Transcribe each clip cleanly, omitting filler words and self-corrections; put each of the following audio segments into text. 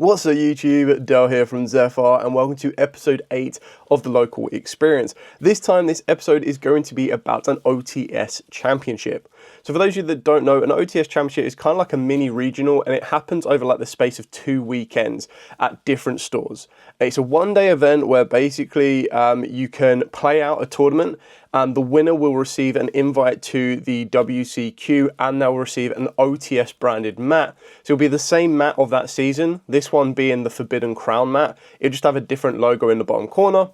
What's up YouTube, Dale here from Zephyr and welcome to episode 8 of the local experience. This time this episode is going to be about an OTS championship. So for those of you that don't know, an OTS championship is kind of like a mini regional and it happens over like the space of 2 weekends at different stores. It's a one-day event where basically you can play out a tournament and the winner will receive an invite to the WCQ and they'll receive an OTS branded mat. So it'll be the same mat of that season, this one being the Forbidden Crown mat. It'll just have a different logo in the bottom corner.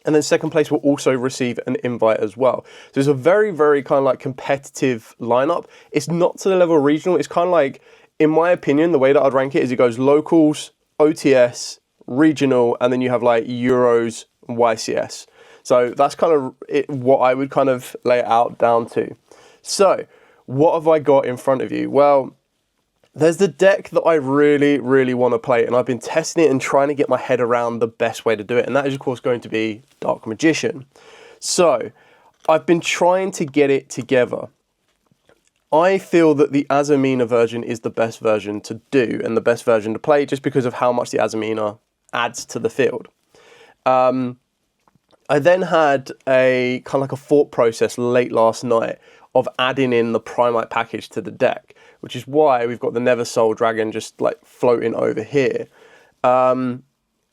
And then second place will also receive an invite as well. So it's a very, very kind of like competitive lineup. It's not to the level of regional. It's kind of like, in my opinion, the way that I'd rank it is it goes locals, OTS, regional, and then you have like Euros and YCS. So that's kind of what I would kind of lay it out down to. So what have I got in front of you? Well, there's the deck that I really, really want to play, and I've been testing it and trying to get my head around the best way to do it, and that is, of course, going to be Dark Magician. So I've been trying to get it together. I feel that the Azamina version is the best version to do and the best version to play just because of how much the Azamina adds to the field. I then had a kind of like a thought process late last night of adding in the Primite package to the deck, which is why we've got the Never Soul Dragon just like floating over here. And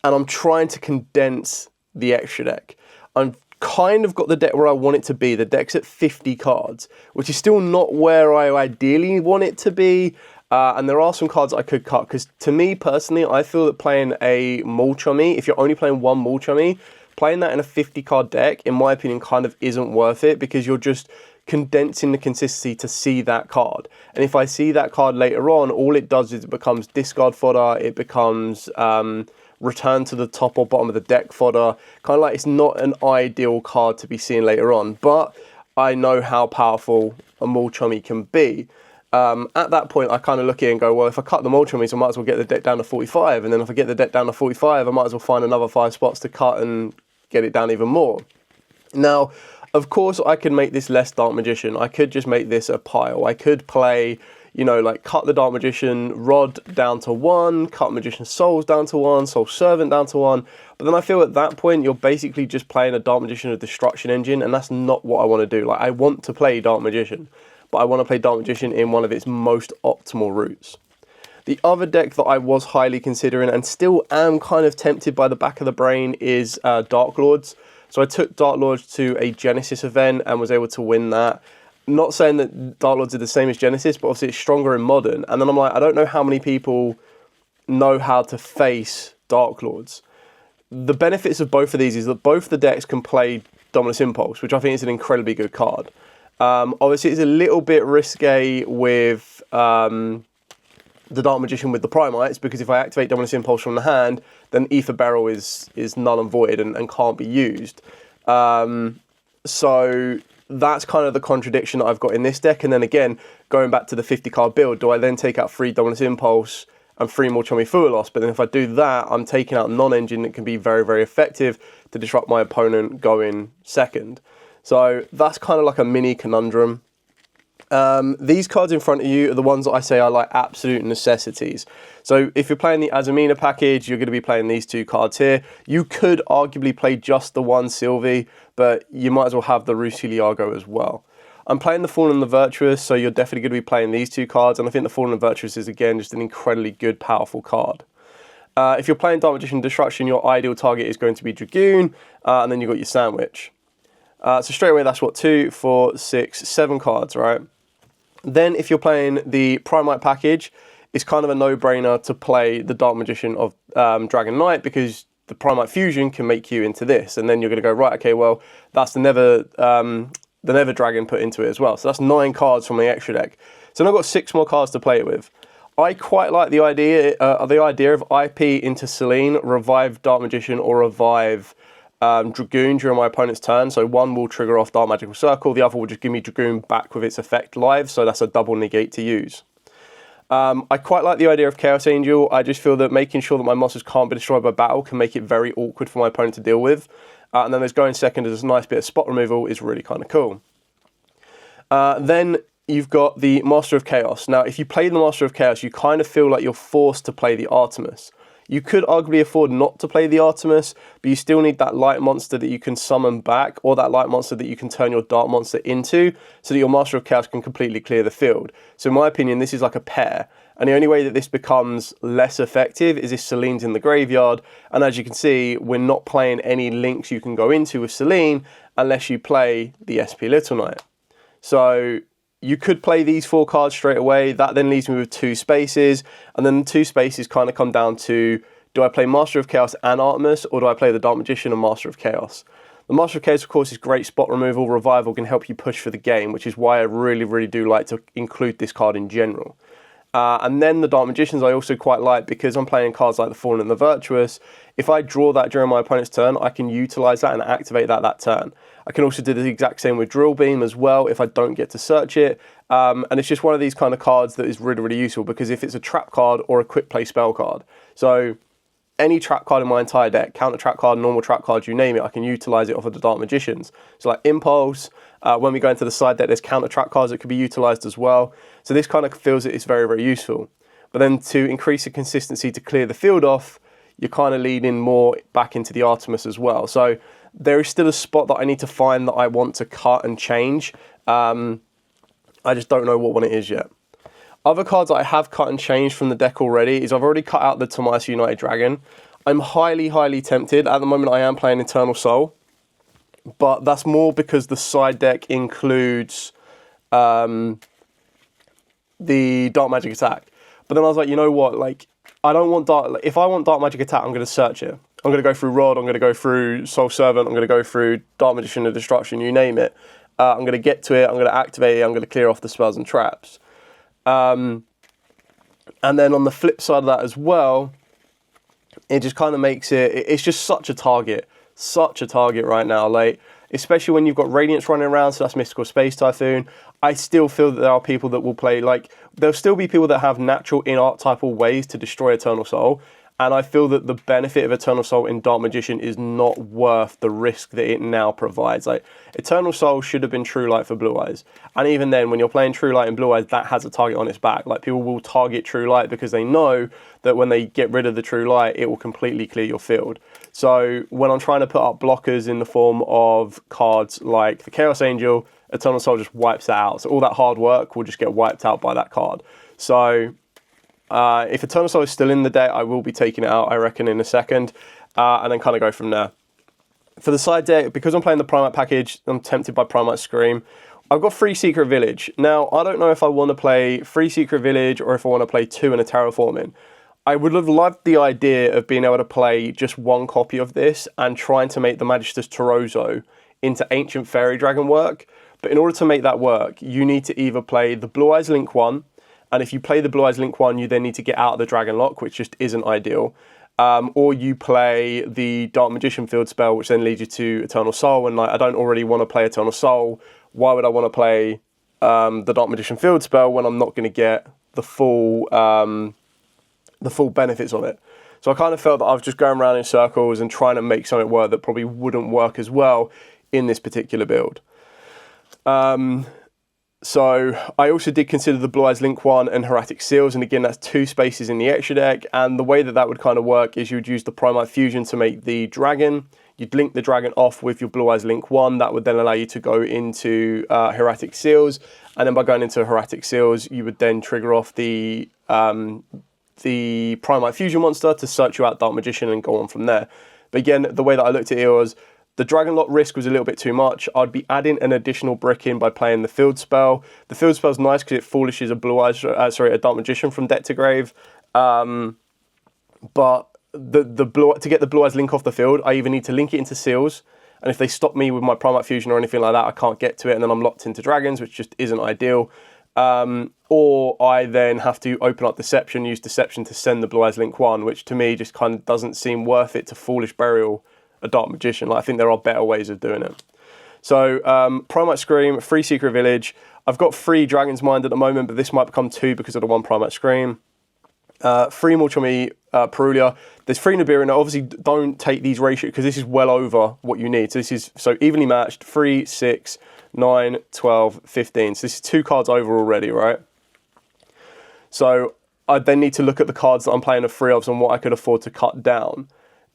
I'm trying to condense the extra deck. I've kind of got the deck where I want it to be. The deck's at 50 cards, which is still not where I ideally want it to be. And there are some cards I could cut, because to me personally, I feel that playing a Mulchummy, if you're only playing one Mulchummy, playing that in a 50 card deck, in my opinion, kind of isn't worth it, because you're just condensing the consistency to see that card. And if I see that card later on, all it does is it becomes discard fodder, it becomes return to the top or bottom of the deck fodder. Kind of like it's not an ideal card to be seen later on, but I know how powerful a Mulchummy can be. At that point, I kind of look at it and go, well, if I cut the Mulchummies, I might as well get the deck down to 45. And then if I get the deck down to 45, I might as well find another 5 spots to cut and get it down even more. Now, of course, I could make this less Dark Magician. I could just make this a pile. I could play, you know, like cut the Dark Magician Rod down to 1, cut Magician Souls down to 1, Soul Servant down to 1. But then I feel at that point, you're basically just playing a Dark Magician of Destruction Engine, and that's not what I want to do. Like, I want to play Dark Magician, but I want to play Dark Magician in one of its most optimal routes. The other deck that I was highly considering, and still am kind of tempted by the back of the brain, is Dark Lords. So I took Dark Lords to a Genesis event and was able to win that. Not saying that Dark Lords are the same as Genesis, but obviously it's stronger in Modern. And then I'm like, I don't know how many people know how to face Dark Lords. The benefits of both of these is that both the decks can play Dominus Impulse, which I think is an incredibly good card. Obviously it's a little bit risque with the Dark Magician with the Primites, because if I activate Dominus Impulse from the hand, then Ether Barrel is null and void and can't be used. So that's kind of the contradiction that I've got in this deck. And then again, going back to the 50 card build, do I then take out 3 Dominus Impulse and 3 Mulchummy Fuelos? But then if I do that, I'm taking out non-engine that can be very, very effective to disrupt my opponent going second. So that's kind of like a mini conundrum. These cards in front of you are the ones that I say are like absolute necessities. So if you're playing the Azamina package, you're going to be playing these 2 cards here. You could arguably play just the one Sylvie, but you might as well have the Rusiliago as well. I'm playing the Fallen and the Virtuous, so you're definitely going to be playing these 2 cards, and I think the Fallen and the Virtuous is, again, just an incredibly good, powerful card. If you're playing Dark Magician Destruction, your ideal target is going to be Dragoon, and then you've got your Sandwich. So straight away, that's what, 2, 4, 6, 7 cards, right? Then if you're playing the Primite package, it's kind of a no-brainer to play the Dark Magician of Dragon Knight, because the Primite Fusion can make you into this. And then you're going to go, right, okay, well, that's the Never Dragon put into it as well. So that's 9 cards from the extra deck. So now I've got 6 more cards to play with. I quite like the idea of IP into Selene, revive Dark Magician, or revive Dragoon during my opponent's turn. So one will trigger off Dark Magical Circle, the other will just give me Dragoon back with its effect live, so that's a double negate to use. I quite like the idea of Chaos Angel. I just feel that making sure that my monsters can't be destroyed by battle can make it very awkward for my opponent to deal with. And then there's going second as a nice bit of spot removal is really kind of cool. Then you've got the Master of Chaos. Now, if you play the Master of Chaos, you kind of feel like you're forced to play the Artemis. You could arguably afford not to play the Artemis, but you still need that light monster that you can summon back, or that light monster that you can turn your dark monster into, so that your Master of Chaos can completely clear the field. So in my opinion, this is like a pair. And the only way that this becomes less effective is if Selene's in the graveyard. And as you can see, we're not playing any links you can go into with Selene unless you play the SP Little Knight. So you could play these 4 cards straight away. That then leaves me with 2 spaces. And then the 2 spaces kind of come down to, do I play Master of Chaos and Artemis, or do I play the Dark Magician and Master of Chaos? The Master of Chaos, of course, is great spot removal. Revival can help you push for the game, which is why I really, really do like to include this card in general. And then the Dark Magicians I also quite like, because I'm playing cards like the Fallen and the Virtuous. If I draw that during my opponent's turn, I can utilize that and activate that turn. I can also do the exact same with Drill Beam as well if I don't get to search it. And it's just one of these kind of cards that is really, really useful, because if it's a trap card or a quick play spell card. So any trap card in my entire deck, counter trap card, normal trap card, you name it, I can utilize it off of the Dark Magicians. So like Impulse, when we go into the side deck, there's counter trap cards that could be utilized as well. So this kind of feels that it's very, very useful. But then to increase the consistency to clear the field off, you're kind of leaning more back into the Artemis as well. So there is still a spot that I need to find that I want to cut and change. I just don't know what one it is yet. Other cards that I have cut and changed from the deck already is I've already cut out the Timaeus United Dragon. I'm highly, highly tempted. At the moment I am playing Eternal Soul, but that's more because the side deck includes the Dark Magic Attack. But then I was like, you know what, like, I don't want Dark, if I want Dark Magic Attack, I'm going to search it. I'm going to go through Rod, I'm going to go through Soul Servant, I'm going to go through Dark Magician of Destruction, you name it. I'm going to get to it, I'm going to activate it, I'm going to clear off the spells and traps. And then on the flip side of that as well, it just kind of makes it, it's just such a target right now, like, especially when you've got Radiance running around, so that's Mystical Space Typhoon. I still feel that there are people that will play, like, there'll still be people that have natural in-archetypal ways to destroy Eternal Soul, and I feel that the benefit of Eternal Soul in Dark Magician is not worth the risk that it now provides. Like, Eternal Soul should have been True Light for Blue Eyes, and even then, when you're playing True Light and Blue Eyes, that has a target on its back. Like, people will target True Light because they know that when they get rid of the True Light, it will completely clear your field. So when I'm trying to put up blockers in the form of cards like the Chaos Angel, Eternal Soul just wipes that out. So all that hard work will just get wiped out by that card. So if Eternal Soul is still in the deck, I will be taking it out, I reckon, in a second, and then kind of go from there. For the side deck, because I'm playing the Primite package, I'm tempted by Primite Scream. I've got 3 Secret Village. Now, I don't know if I want to play 3 Secret Village or if I want to play 2 and a Terraforming. I would have loved the idea of being able to play just 1 copy of this and trying to make the Magister's Torozo into Ancient Fairy Dragon work. But in order to make that work, you need to either play the Blue Eyes Link 1, and if you play the Blue Eyes Link 1, you then need to get out of the Dragon Lock, which just isn't ideal. Or you play the Dark Magician field spell, which then leads you to Eternal Soul, and like, I don't already want to play Eternal Soul. Why would I want to play the Dark Magician field spell when I'm not going to get the full benefits of it? So I kind of felt that I was just going around in circles and trying to make something work that probably wouldn't work as well in this particular build. So I also did consider the Blue Eyes Link 1 and Hieratic Seals, and again, that's 2 spaces in the extra deck, and the way that that would kind of work is you would use the Primite Fusion to make the dragon. You'd link the dragon off with your Blue Eyes Link 1. That would then allow you to go into Hieratic Seals, and then by going into Hieratic Seals, you would then trigger off the Primite Fusion monster to search you out Dark Magician and go on from there. But again, the way that I looked at it was, the Dragon Lock risk was a little bit too much. I'd be adding an additional brick in by playing the Field Spell. The Field Spell's nice because it foolishes a a Dark Magician from deck to grave. But to get the Blue Eyes Link off the field, I either need to link it into Seals, and if they stop me with my Primite Fusion or anything like that, I can't get to it, and then I'm locked into Dragons, which just isn't ideal. Or I then have to open up Deception, use Deception to send the Blue Eyes Link 1, which to me just kind of doesn't seem worth it to Foolish Burial a Dark Magician. Like, I think there are better ways of doing it. So Primite Scream, 3 Secret Village. I've got 3 Dragon's Mind at the moment, but this might become 2 because of the 1 Primite Scream. 3 Mulchumi Perulia. There's 3 Nibiru. Now, obviously, don't take these ratios because this is well over what you need. So this is so evenly matched: 3, 6, 9, 12, 15. So this is 2 cards over already, right? So I then need to look at the cards that I'm playing a free of and what I could afford to cut down.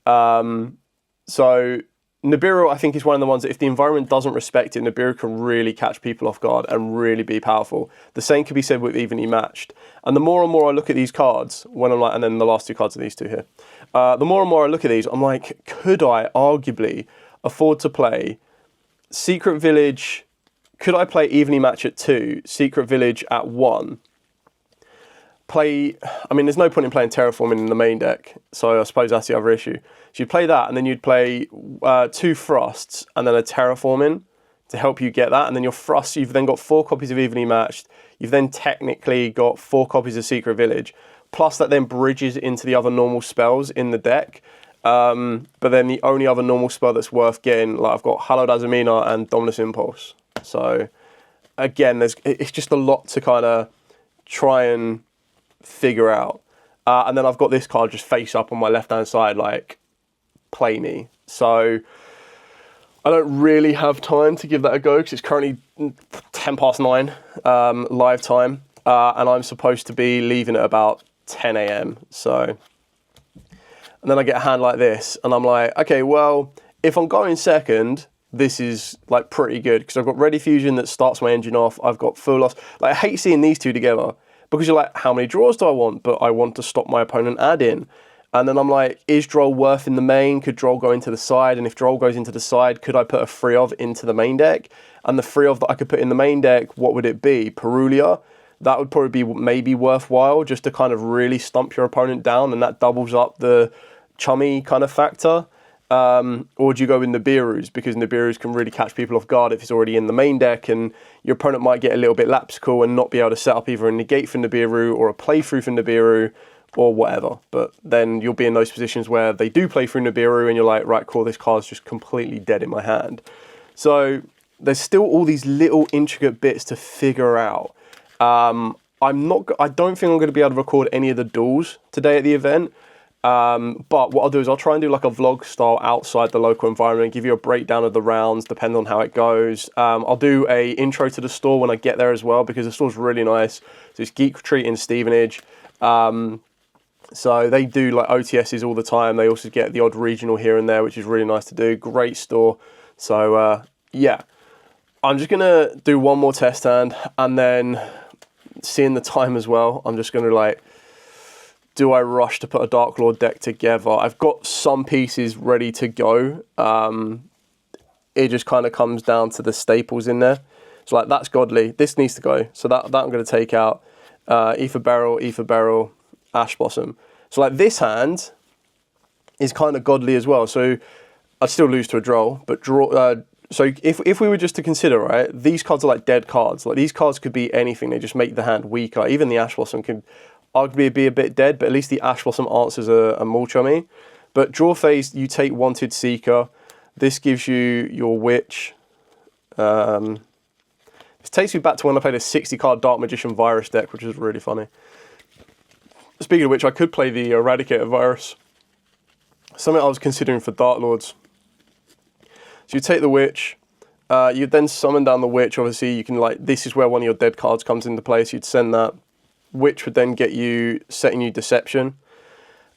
So Nibiru, I think, is one of the ones that if the environment doesn't respect it, Nibiru can really catch people off guard and really be powerful. The same could be said with Evenly Matched. And the more and more I look at these cards, when I'm like, and then the last two cards are these two here. The more and more I look at these, I'm like, could I arguably afford to play Secret Village? Could I play Evenly Match at 2, Secret Village at 1? I mean, there's no point in playing Terraforming in the main deck, so I suppose that's the other issue. So you'd play that, and then you'd play 2 Frosts, and then a Terraforming to help you get that, and then your Frost, you've then got 4 copies of Evenly Matched, you've then technically got 4 copies of Secret Village, plus that then bridges into the other normal spells in the deck, but then the only other normal spell that's worth getting, like I've got Hallowed Azamina and Dominus Impulse. So, again, it's just a lot to kind of try and figure out. And then I've got this card just face up on my left-hand side, like, play me. So, I don't really have time to give that a go, because it's currently 9:10 live time, and I'm supposed to be leaving at about 10 a.m. So, and then I get a hand like this, and I'm like, okay, well, if I'm going second, this is like pretty good, because I've got Ready Fusion that starts my engine off. I've got Full Loss. Like, I hate seeing these two together, because you're like, how many draws do I want? But I want to stop my opponent add-in. And then I'm like, is Droll worth in the main? Could Droll go into the side? And if Droll goes into the side, could I put a free of into the main deck? And the free of that I could put in the main deck, what would it be? Perulia? That would probably be maybe worthwhile, just to kind of really stump your opponent down, and that doubles up the chummy kind of factor. Or do you go with Nibiru's, because Nibiru's can really catch people off guard if it's already in the main deck, and your opponent might get a little bit lapsical and not be able to set up either a negate for Nibiru or a playthrough for Nibiru or whatever. But then you'll be in those positions where they do play through Nibiru and you're like, right, cool, this card's just completely dead in my hand. So there's still all these little intricate bits to figure out. I don't think I'm going to be able to record any of the duels today at the event. But what I'll do is I'll try and do like a vlog style outside the local environment, give you a breakdown of the rounds, depending on how it goes. I'll do a intro to the store when I get there as well, because the store's really nice. So it's Geek Retreat in Stevenage. So they do like OTSs all the time. They also get the odd regional here and there, which is really nice to do. Great store. So, yeah, I'm just going to do one more test hand, and then seeing the time as well, I'm just going to like, do I rush to put a Dark Lord deck together? I've got some pieces ready to go. It just kind of comes down to the staples in there. So like, that's Godly. This needs to go. So that I'm going to take out. Ether Barrel, Ash Blossom. So like, this hand is kind of Godly as well. So I'd still lose to a Droll, but so if we were just to consider, right, these cards are like dead cards. Like, these cards could be anything. They just make the hand weaker. Even the Ash Blossom could arguably be a bit dead, but at least the Ash Blossom answers a Mulchummy. But draw phase, you take Wanted Seeker. This gives you your Witch. This takes me back to when I played a 60-card Dark Magician Virus deck, which is really funny. Speaking of which, I could play the Eradicator Virus. Something I was considering for Dark Lords. So you take the Witch. You'd then summon down the Witch. Obviously, you can, like, this is where one of your dead cards comes into play, so you'd send that. Which would then get you, setting you Deception.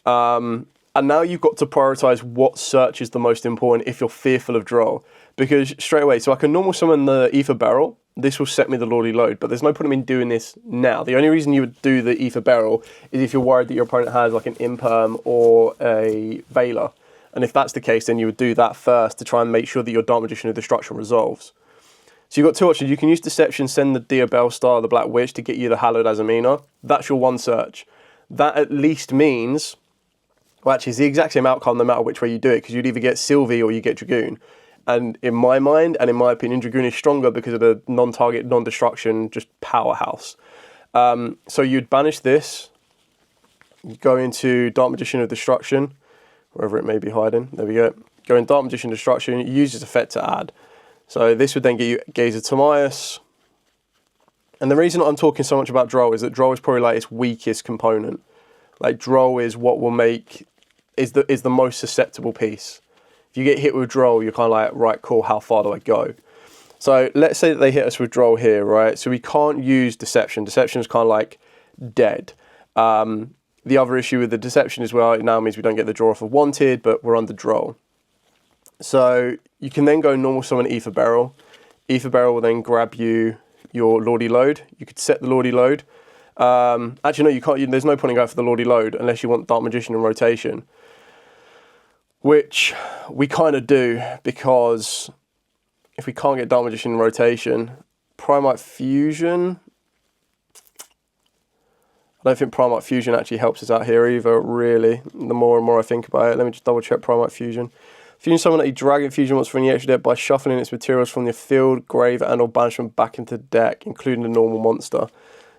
And now you've got to prioritize what search is the most important if you're fearful of Droll. Because straight away, so I can normal summon the Ether Barrel. This will set me the Lordly Load, but there's no point in doing this now. The only reason you would do the Ether Barrel is if you're worried that your opponent has like an Imperm or a Veiler. And if that's the case, then you would do that first to try and make sure that your Dark Magician of Destruction resolves. So you've got two options. You can use Deception, send the Diabell Star, the Black Witch, to get you the Hallowed Azamina. That's your one search. That at least means, well, actually, it's the exact same outcome no matter which way you do it, because you'd either get Sylvie or you get Dragoon. And in my mind, and in my opinion, Dragoon is stronger because of the non-target, non-destruction, just powerhouse. So you'd banish this, go into Dark Magician of Destruction, wherever it may be hiding. There we go. Go in Dark Magician Destruction, use its effect to add. So this would then get you Gaze of Timaeus. And the reason I'm talking so much about Droll is that Droll is probably like its weakest component. Like, Droll is what will make, is the most susceptible piece. If you get hit with Droll, you're kind of like, right, cool, how far do I go? So let's say that they hit us with Droll here, right? So we can't use Deception. Deception is kind of like dead. The other issue with the deception as well, it now means we don't get the draw off of wanted, but we're under draw. So you can then go normal summon Ether Barrel. Ether Barrel will then grab you your Lordy Load. You could set the Lordy Load. Actually, no, you can't. There's no point in going for the Lordy Load unless you want Dark Magician in rotation, which we kind of do, because if we can't get Dark Magician in rotation, Primite Fusion. I don't think Primite Fusion actually helps us out here either, really. The more and more I think about it. Let me just double check Primite Fusion. Fusion summon a Dragon Fusion once from the extra deck by shuffling its materials from the field, grave, and or banishment back into the deck, including the normal monster.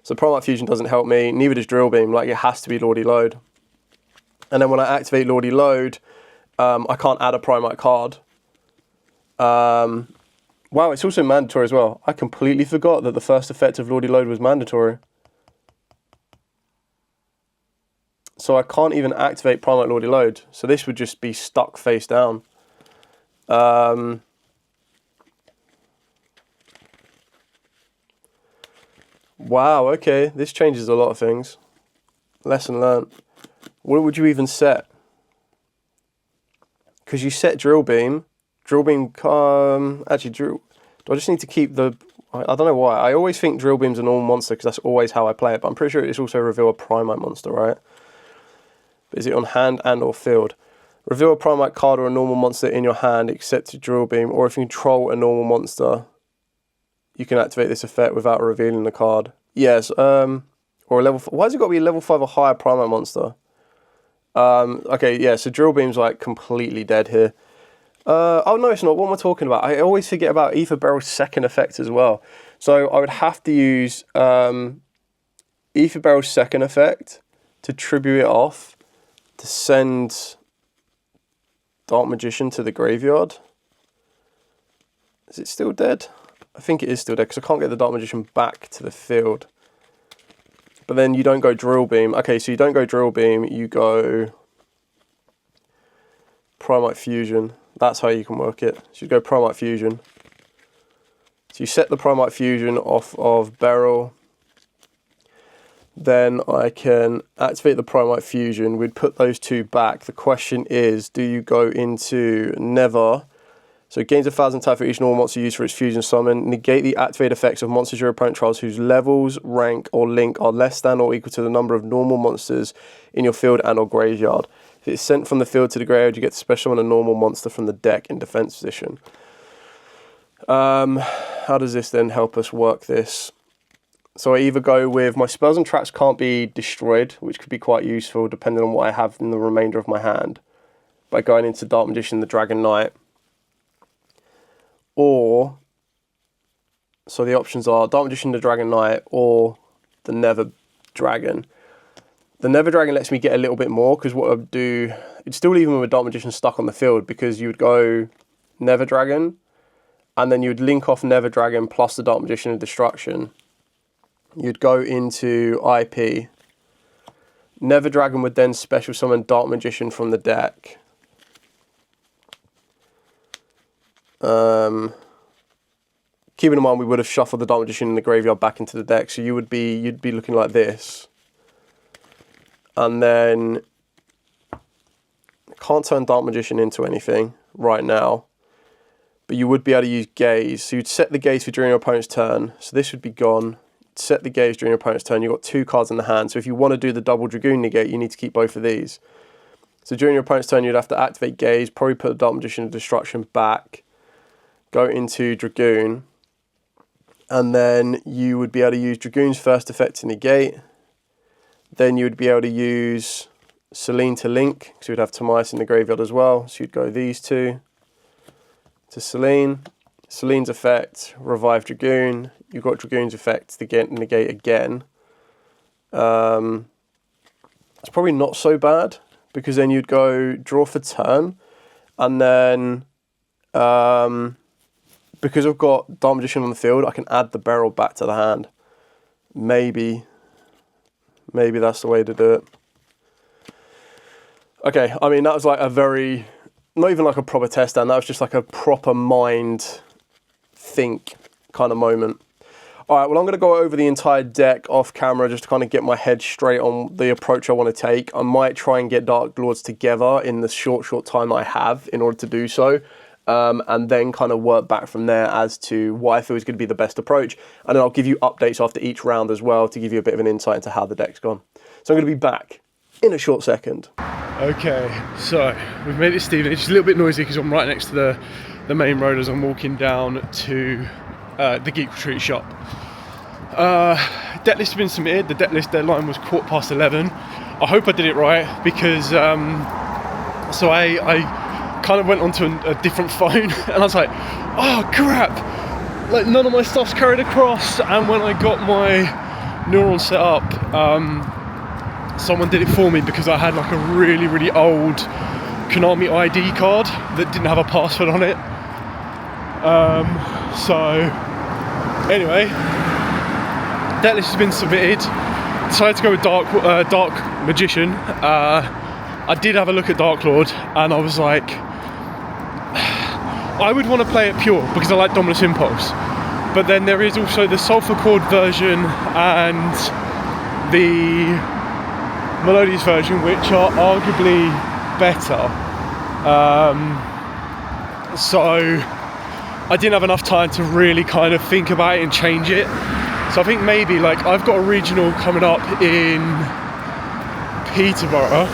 So Primite Fusion doesn't help me, neither does Drill Beam. Like, it has to be Lordy Load. And then when I activate Lordy Load, I can't add a Primite card. Wow, it's also mandatory as well. I completely forgot that the first effect of Lordy Load was mandatory. So I can't even activate Primite Lordy Load. So this would just be stuck face down. Wow, okay. This changes a lot of things. Lesson learnt. What would you even set? Because you set Drill Beam. Drill Beam, actually, do I just need to keep the... I don't know why. I always think Drill Beam's a normal monster because that's always how I play it. But I'm pretty sure it's also reveal a Primite monster, right? But is it on hand and or field? Reveal a Primite card or a normal monster in your hand except to Drill Beam, or if you control a normal monster, you can activate this effect without revealing the card. Yes, or a level... Why has it got to be a level 5 or higher Primite monster? Okay, yeah, so Drill Beam's like completely dead here. Oh no, it's not. What am I talking about? I always forget about Ether Barrel's second effect as well. So I would have to use Ether Barrel's second effect to tribute it off, to send Dark Magician to the graveyard. Is it still dead? I think it is still dead because I can't get the Dark Magician back to the field. But then you don't go Drill Beam. Okay, so you don't go Drill Beam, you go Primite Fusion. That's how you can work it. So you go Primite Fusion. So you set the Primite Fusion off of Barrel. Then I can activate the Primite Fusion. We'd put those two back. The question is, do you go into Never? So it gains 1,000 tap for each normal monster used for its fusion summon. Negate the activate effects of monsters your opponent trials whose levels, rank, or link are less than or equal to the number of normal monsters in your field and or graveyard. If it's sent from the field to the graveyard, you get to special summon a normal monster from the deck in defense position. How does this then help us work this? So I either go with my spells and traps can't be destroyed, which could be quite useful depending on what I have in the remainder of my hand, by going into Dark Magician, the Dragon Knight. Or, so the options are Dark Magician, the Dragon Knight, or the Nether Dragon. The Nether Dragon lets me get a little bit more, because what I would do, it'd still leave me with Dark Magician stuck on the field, because you would go Nether Dragon, and then you would link off Nether Dragon plus the Dark Magician of Destruction. You'd go into IP. Nether Dragon would then special summon Dark Magician from the deck. Keeping in mind we would have shuffled the Dark Magician in the graveyard back into the deck, so you'd be looking like this. And then can't turn Dark Magician into anything right now, but you would be able to use Gaze. So you'd set the Gaze for during your opponent's turn. So this would be gone. Set the Gaze during your opponent's turn. You've got 2 cards in the hand. So if you want to do the double Dragoon negate, you need to keep both of these. So during your opponent's turn, you'd have to activate Gaze, probably put the Dark Magician of Destruction back, go into Dragoon, and then you would be able to use Dragoon's first effect to negate. Then you would be able to use Selene to link, because you'd have Timaeus in the graveyard as well. So you'd go these two to Selene. Selene's effect, revive Dragoon. You've got Dragoon's effect to negate again. It's probably not so bad, because then you'd go draw for turn, and then because I've got Dark Magician on the field, I can add the barrel back to the hand. Maybe that's the way to do it. Okay, I mean, that was like a very, not even like a proper test down, that was just like a proper mind think kind of moment. All right, well, I'm going to go over the entire deck off camera just to kind of get my head straight on the approach I want to take. I might try and get Dark Lords together in the short time I have in order to do so. And then kind of work back from there as to what I feel is going to be the best approach. And then I'll give you updates after each round as well to give you a bit of an insight into how the deck's gone. So I'm going to be back in a short second. Okay, so we've made it to Stevenage. It's a little bit noisy because I'm right next to the main road as I'm walking down to the Geek Retreat shop. Deck list has been submitted. The deck list deadline was 11:15. I hope I did it right because so I kind of went onto a different phone and I was like, oh crap, like none of my stuff's carried across. And when I got my Neuron set up, someone did it for me because I had like a really old Konami ID card that didn't have a password on it. So anyway, deck list has been submitted. Decided to go with Dark Magician. I did have a look at Dark Lord and I was like, I would want to play it pure because I like Dominus Impulse, but then there is also the Sulphur Chord version and the Melodious version, which are arguably better. So I didn't have enough time to really kind of think about it and change it. So I think maybe like I've got a regional coming up in Peterborough,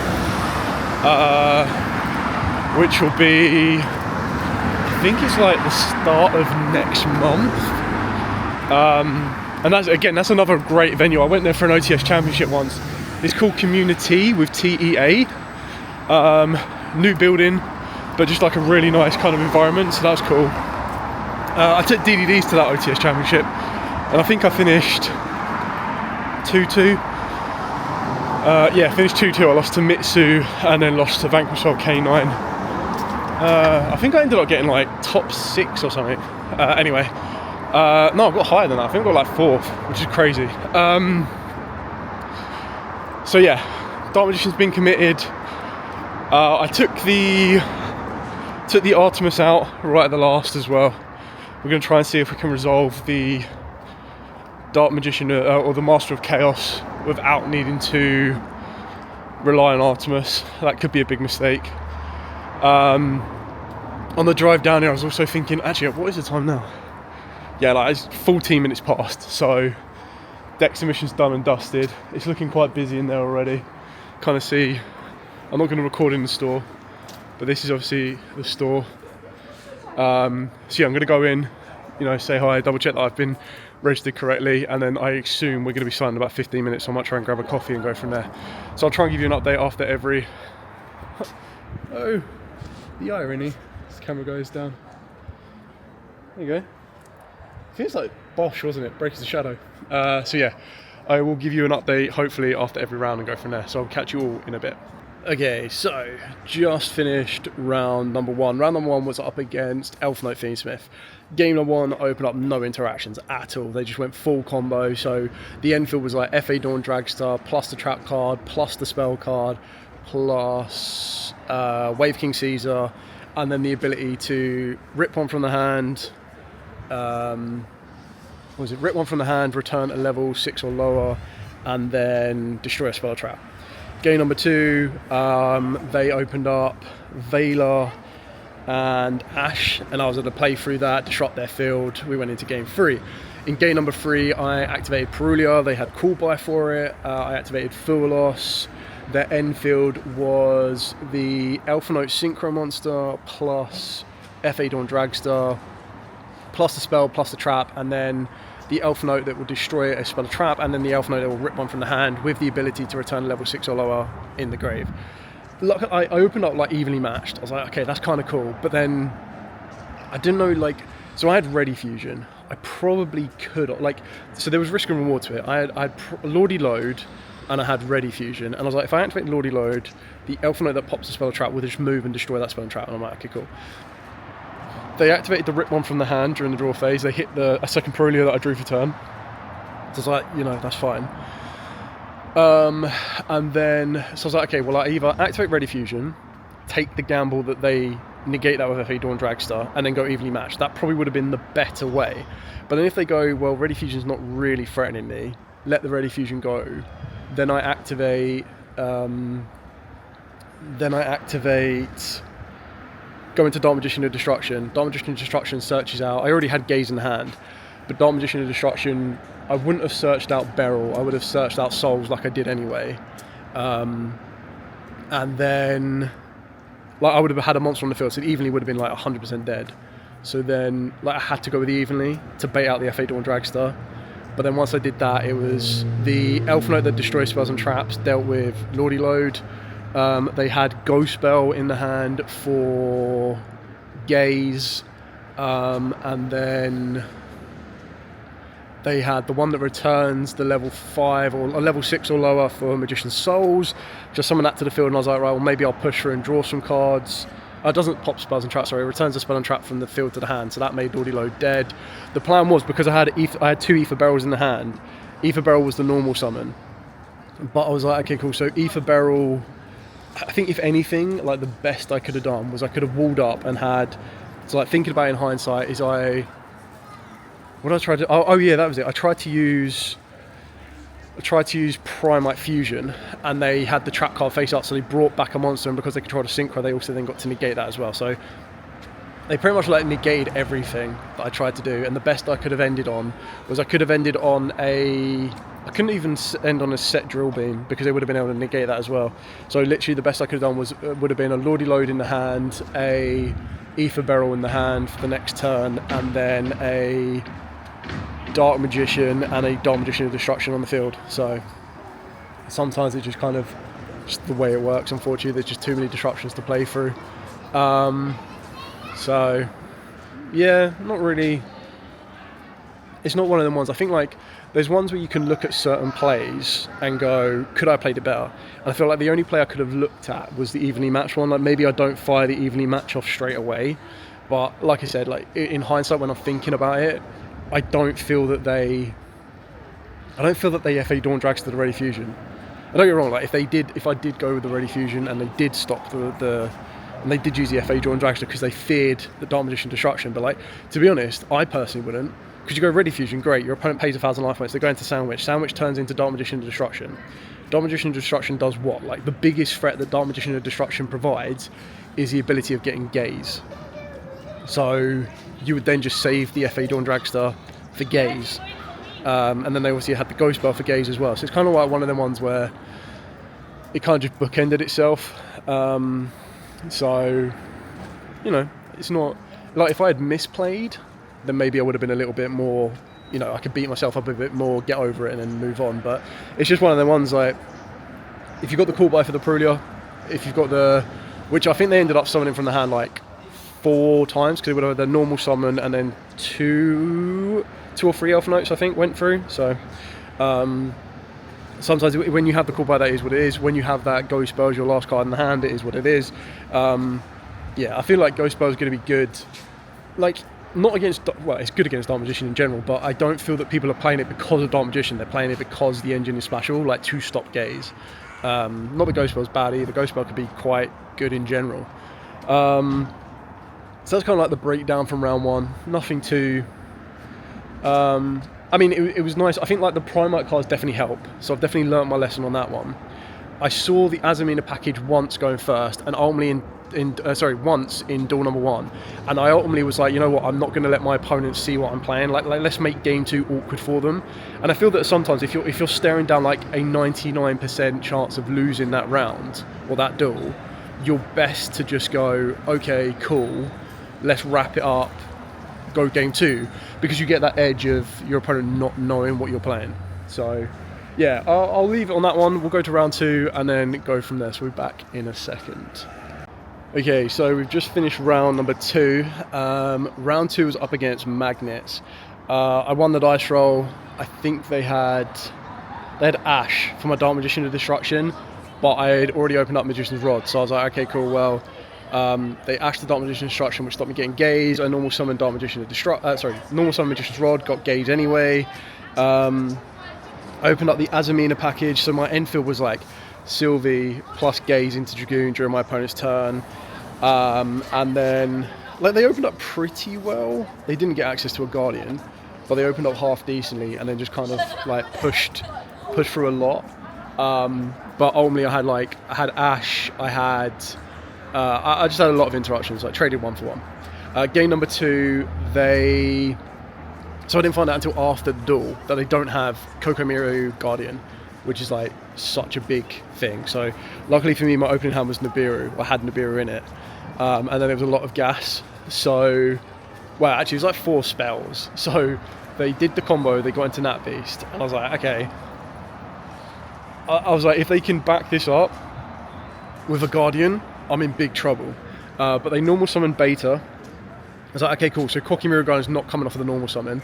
which will be, I think it's like the start of next month. And that's another great venue. I went there for an OTS championship once. It's called Community with TEA. New building, but just like a really nice kind of environment, so that was cool. I took DDDs to that OTS championship and I think I finished 2-2. Finished 2-2. I lost to Mitsu and then lost to Vanquish Soul K9. I think I ended up getting like top 6 or something. Anyway, no, I got higher than that. I think I got like 4th, which is crazy. So yeah, Dark Magician's been committed. I took the Artemis out right at the last as well. We're going to try and see if we can resolve the Dark Magician or the Master of Chaos without needing to rely on Artemis. That could be a big mistake. On the drive down here, I was also thinking, actually, what is the time now? Yeah, like it's 14 minutes past, so deck submission's done and dusted. It's looking quite busy in there already. Kind of see, I'm not going to record in the store, but this is obviously the store. So yeah, I'm going to go in, say hi, double check that I've been registered correctly, and then I assume we're going to be starting in about 15 minutes, so I might try and grab a coffee and go from there. So I'll try and give you an update after every... Oh, the irony. This camera goes down. There you go. Feels like Bosch, wasn't it? Breaks the shadow. So yeah, I will give you an update hopefully after every round and go from there. So I'll catch you all in a bit. Okay, so just finished round number 1. Round number 1 was up against Elf Knight Fiendsmith. Game number 1 opened up no interactions at all. They just went full combo. So the end field was like FA Dawn Dragstar plus the trap card plus the spell card plus Wave King Caesar, and then the ability to rip one from the hand. Rip one from the hand, return a level 6 or lower, and then destroy a spell trap. Game number 2, they opened up Veiler and Ash, and I was able to play through that, disrupt their field. We went into game 3. In game number 3, I activated Perulia. They had Cool Buy for it. I activated Fuelos. Their end field was the Elfanote Synchro Monster plus FA Dawn Dragstar plus the spell plus the trap, and then the Elfanote that will destroy a spell trap, and then the Elfanote that will rip one from the hand with the ability to return level 6 or lower in the grave. Look, I opened up like evenly matched. I was like, okay, that's kind of cool. But then I didn't know, like, so I had Ready Fusion. I probably could, like, so there was risk and reward to it. I had Lordy Load and I had Ready Fusion. And I was like, if I activate Lordy Load, the Elfanote that pops the spell trap will just move and destroy that spell trap. And I'm like, okay, cool. They activated the rip one from the hand during the draw phase. They hit a second Perulia that I drew for turn. So I was like, that's fine. And then, so I was like, okay, well, I either activate Ready Fusion, take the gamble that they negate that with FA Dawn Dragster, and then go evenly matched. That probably would have been the better way. But then if they go, well, Ready Fusion's not really threatening me, let the Ready Fusion go, then I activate go into Dark Magician of Destruction. Dark Magician of Destruction searches out. I already had Gaze in hand, but Dark Magician of Destruction, I wouldn't have searched out Beryl. I would have searched out Souls like I did anyway. And then, like, I would have had a monster on the field, so it evenly would have been like 100% dead. So then, like, I had to go with evenly to bait out the FA Dawn Dragster. But then once I did that, it was the Elf Note that destroys spells and traps, dealt with Lordy Load. They had Ghost Spell in the hand for Gaze, and then they had the one that returns the level 5 or level 6 or lower for Magician's Souls. Just summon that to the field, and I was like, right, well, maybe I'll push through and draw some cards. It doesn't pop spells and traps, sorry, it returns a spell and trap from the field to the hand, so that made Lordy Load dead. The plan was, because I had 2 Ether Barrels in the hand, Ether Barrel was the normal summon. But I was like, okay, cool, so Ether Barrel, I think if anything, like, the best I could have done was I could have walled up and had, so like, thinking about it in hindsight, is what did I try to, oh yeah, that was it. I tried to use Primite Fusion, and they had the trap card face up, so they brought back a monster, and because they controlled a Synchro, they also then got to negate that as well. So they pretty much like negated everything that I tried to do, and the best I could have ended on was I couldn't even end on a set Drill Beam, because they would have been able to negate that as well. So literally the best I could have done would have been a Lordy Load in the hand, a Ether Barrel in the hand for the next turn, and then a Dark Magician and a Dark Magician of Destruction on the field. So sometimes it's just kind of just the way it works. Unfortunately, there's just too many disruptions to play through. So yeah, not really. It's not one of them ones. I think, like, there's ones where you can look at certain plays and go, could I have played it better? And I feel like the only play I could have looked at was the evenly matched one. Like, maybe I don't fire the evenly match off straight away, but like I said, like, in hindsight, when I'm thinking about it, I don't feel that they FA Dawn Dragster the Ready Fusion. I don't get me wrong, like, if I did go with the Ready Fusion and they did stop and they did use the FA Dawn Dragster because they feared the Dark Magician Destruction, but, like, to be honest, I personally wouldn't. Because you go Ready Fusion, great, your opponent pays 1,000 life points, they go into Sandwich. Sandwich turns into Dark Magician of Destruction. Dark Magician of Destruction does what? Like, the biggest threat that Dark Magician of Destruction provides is the ability of getting Gaze. So you would then just save the FA Dawn Dragster for Gaze. And then they obviously had the Ghost Spell for Gaze as well. So it's kind of like one of them ones where it kind of just bookended itself. So, you know, it's not... Like, if I had misplayed, then maybe I would have been a little bit more, you know, I could beat myself up a bit more, get over it, and then move on. But it's just one of the ones, like, if you've got the call by for the Prulia, if you've got which I think they ended up summoning from the hand like 4 times, because they would have had their normal summon and then two or three Elf Notes, I think, went through. So sometimes when you have the call by, that is what it is. When you have that Ghost Spell as your last card in the hand, it is what it is. Yeah, I feel like Ghost Spell is going to be good. Like, not against, well, it's good against Dark Magician in general, but I don't feel that people are playing it because of Dark Magician. They're playing it because the engine is splashable, like, to stop Gaze. Not that Ghost Spell's bad either. Ghost Spell could be quite good in general. So that's kind of like the breakdown from round 1. Nothing too... I mean, it was nice. I think, like, the Primite cards definitely help. So I've definitely learnt my lesson on that one. I saw the Azamina package once going first, and ultimately once in duel number 1, and I ultimately was like, you know what, I'm not going to let my opponents see what I'm playing. Like, let's make game 2 awkward for them. And I feel that sometimes if you're staring down like a 99% chance of losing that round or that duel, you're best to just go, okay, cool, let's wrap it up, go game 2, because you get that edge of your opponent not knowing what you're playing. So yeah, I'll leave it on that one. We'll go to round 2 and then go from there. So we'll be back in a second. Okay, so we've just finished round number 2. Round 2 was up against Magnets. I won the dice roll. I think they had Ash for my Dark Magician of Destruction, but I had already opened up Magician's Rod. So I was like, okay, cool, well, they ashed the Dark Magician of Destruction, which stopped me getting Gaze. I normal summoned Dark Magician of normal summon Magician's Rod, got Gaze anyway. Opened up the Azamina package, so my end field was like Sylvie plus Gaze into Dragoon during my opponent's turn. And then like they opened up pretty well. They didn't get access to a Guardian, but they opened up half decently, and then just kind of like pushed through a lot. But ultimately, I had Ash, I just had a lot of interruptions. I traded 1 for 1. Game number 2, so I didn't find out until after the duel that they don't have Kokomiru Guardian, which is like such a big thing. So luckily for me, my opening hand was Nibiru. I had Nibiru in it, and then there was a lot of gas. So, well, actually, it was like 4 spells. So they did the combo. They got into Nat Beast, and I was like, okay. I was like, if they can back this up with a Guardian, I'm in big trouble. But they normal summon Beta. I was like, okay, cool. So Kokomiru Guardian's not coming off of the normal summon.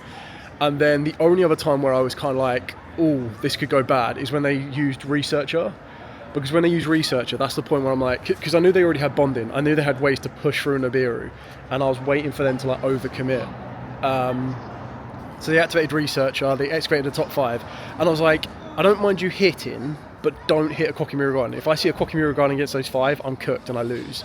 And then the only other time where I was kind of like, oh, this could go bad, is when they used Researcher. Because when they use Researcher, that's the point where I'm like, because I knew they already had bonding. I knew they had ways to push through Nibiru. And I was waiting for them to like overcommit. So they activated Researcher, they excavated the top 5. And I was like, I don't mind you hitting, but don't hit a Kokomiru Guardian. If I see a Kokomiru Guardian against those 5, I'm cooked and I lose.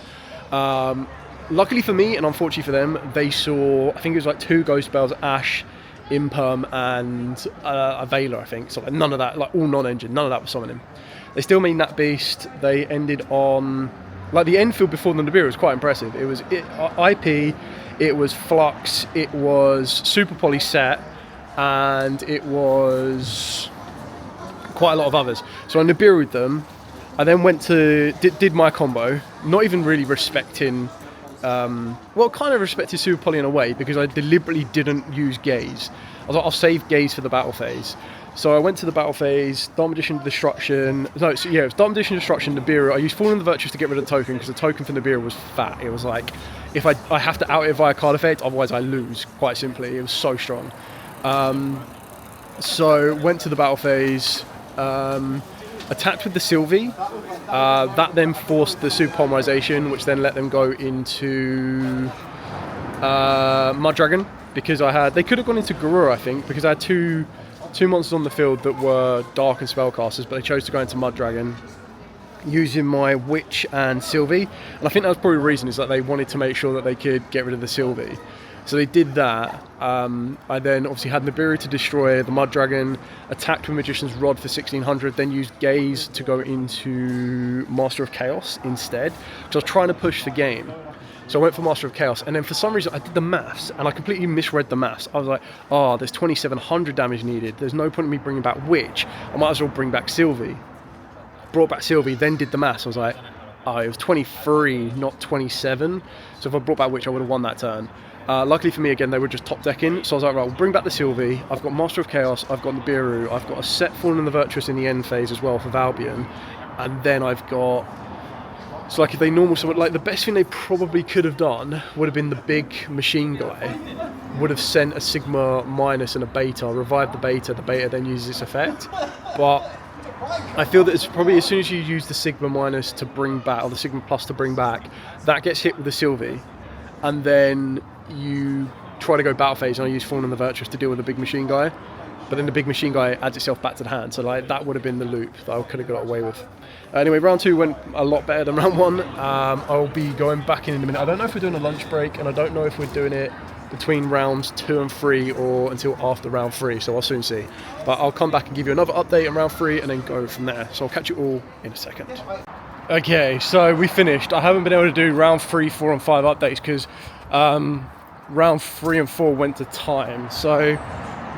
Luckily for me, and unfortunately for them, they saw, I think it was like 2 ghost spells, Ash, Imperm, and a Veiler, I think. So like none of that, like all non-engine, none of that was summoning. They still made Nat Beast. They ended on, like the end field before the Nibiru was quite impressive. It was IP, it was Flux, it was Super Poly Set, and it was quite a lot of others. So I Nibiru'd them. I then went to, did my combo, not even really respecting, well, kind of respected Super Poly in a way, because I deliberately didn't use Gaze. I was like, I'll save Gaze for the battle phase. So I went to the battle phase, Dark Magician Destruction, it was Dark Magician Destruction, Nibiru. I used Fallen in the Virtuous to get rid of the token, because the token for Nibiru was fat. It was like, if I have to out it via card effect, otherwise I lose, quite simply. It was so strong. So went to the battle phase, attacked with the Sylvie. That then forced the Super Polymerization, which then let them go into Mud Dragon, because they could have gone into Garura, I think, because I had two monsters on the field that were Dark and Spellcasters, but they chose to go into Mud Dragon using my Witch and Sylvie. And I think that was probably the reason, is that they wanted to make sure that they could get rid of the Sylvie. So they did that. I then obviously had Nibiru to destroy the Mud Dragon, attacked with Magician's Rod for 1600, then used Gaze to go into Master of Chaos instead, because I was trying to push the game. So I went for Master of Chaos, and then for some reason I did the maths, and I completely misread the maths. I was like, oh, there's 2700 damage needed. There's no point in me bringing back Witch. I might as well bring back Sylvie. Brought back Sylvie, then did the maths. I was like, oh, it was 23, not 27. So if I brought back Witch, I would have won that turn. Luckily for me, again, they were just top decking. So I was like, right, we'll bring back the Sylvie. I've got Master of Chaos, I've got Nibiru, I've got a set Fallen in the Virtuous in the end phase as well for Valbian. And then I've got... So like if they normal summon, like the best thing they probably could have done would have been the big machine guy. Would have sent a Sigma minus and a Beta, revived the Beta then uses its effect. But I feel that it's probably as soon as you use the Sigma minus to bring back, or the Sigma plus to bring back, that gets hit with the Sylvie. And then you try to go battle phase, and I use Fallen in the Virtuous to deal with the big machine guy. But then the big machine guy adds itself back to the hand, so like that would have been the loop that I could have got away with. Anyway, round 2 went a lot better than round 1. I'll be going back in a minute. I don't know if we're doing a lunch break, and I don't know if we're doing it between rounds 2 and 3 or until after round 3, so I'll soon see. But I'll come back and give you another update on round 3 and then go from there. So I'll catch you all in a second. Okay, so we finished. I haven't been able to do round 3, 4 and 5 updates because round 3 and 4 went to time. So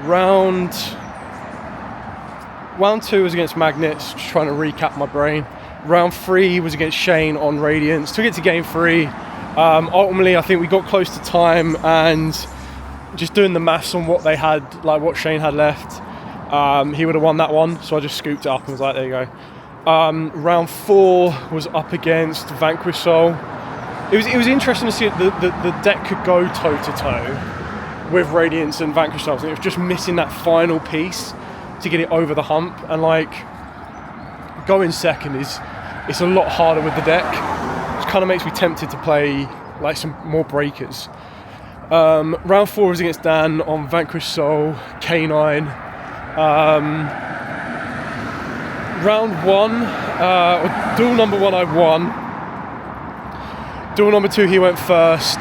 round 2 was against Magnets, just trying to recap my brain. Round 3 was against Shane on Radiance. Took it to game 3. Ultimately, I think we got close to time, and just doing the maths on what they had, like what Shane had left, he would have won that one. So I just scooped it up and was like, there you go. Round 4 was up against Vanquish Soul. It was interesting to see the deck could go toe to toe with Radiance and Vanquish Soul. It was just missing that final piece to get it over the hump, and like going second it's a lot harder with the deck, which kind of makes me tempted to play like some more breakers. Round 4 was against Dan on Vanquish Soul, K9. Round 1, duel number 1 I won. duel number 2, he went first.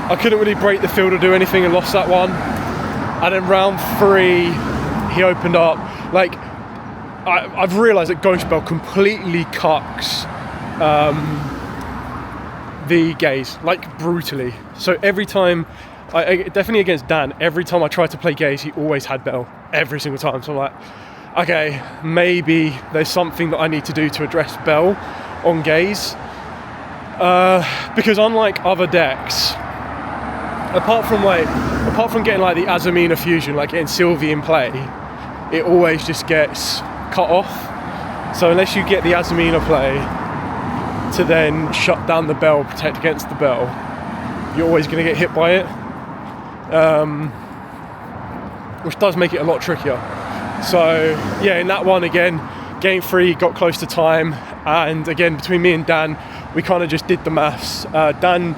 I couldn't really break the field or do anything and lost that one. And then round 3, he opened up. Like, I've realised that Ghost Bell completely cucks the gaze, like brutally. So every time, definitely against Dan, every time I tried to play gaze, he always had Bell, every single time. So I'm like, okay, maybe there's something that I need to do to address Bell on gaze. Because unlike other decks, apart from getting like the Azamina fusion, like getting Sylvie in play, it always just gets cut off. So unless you get the Azamina play to then shut down the Bell, protect against the Bell, you're always going to get hit by it, which does make it a lot trickier. So yeah, in that one again, game 3 got close to time, and again between me and Dan, we kind of just did the maths. Dan,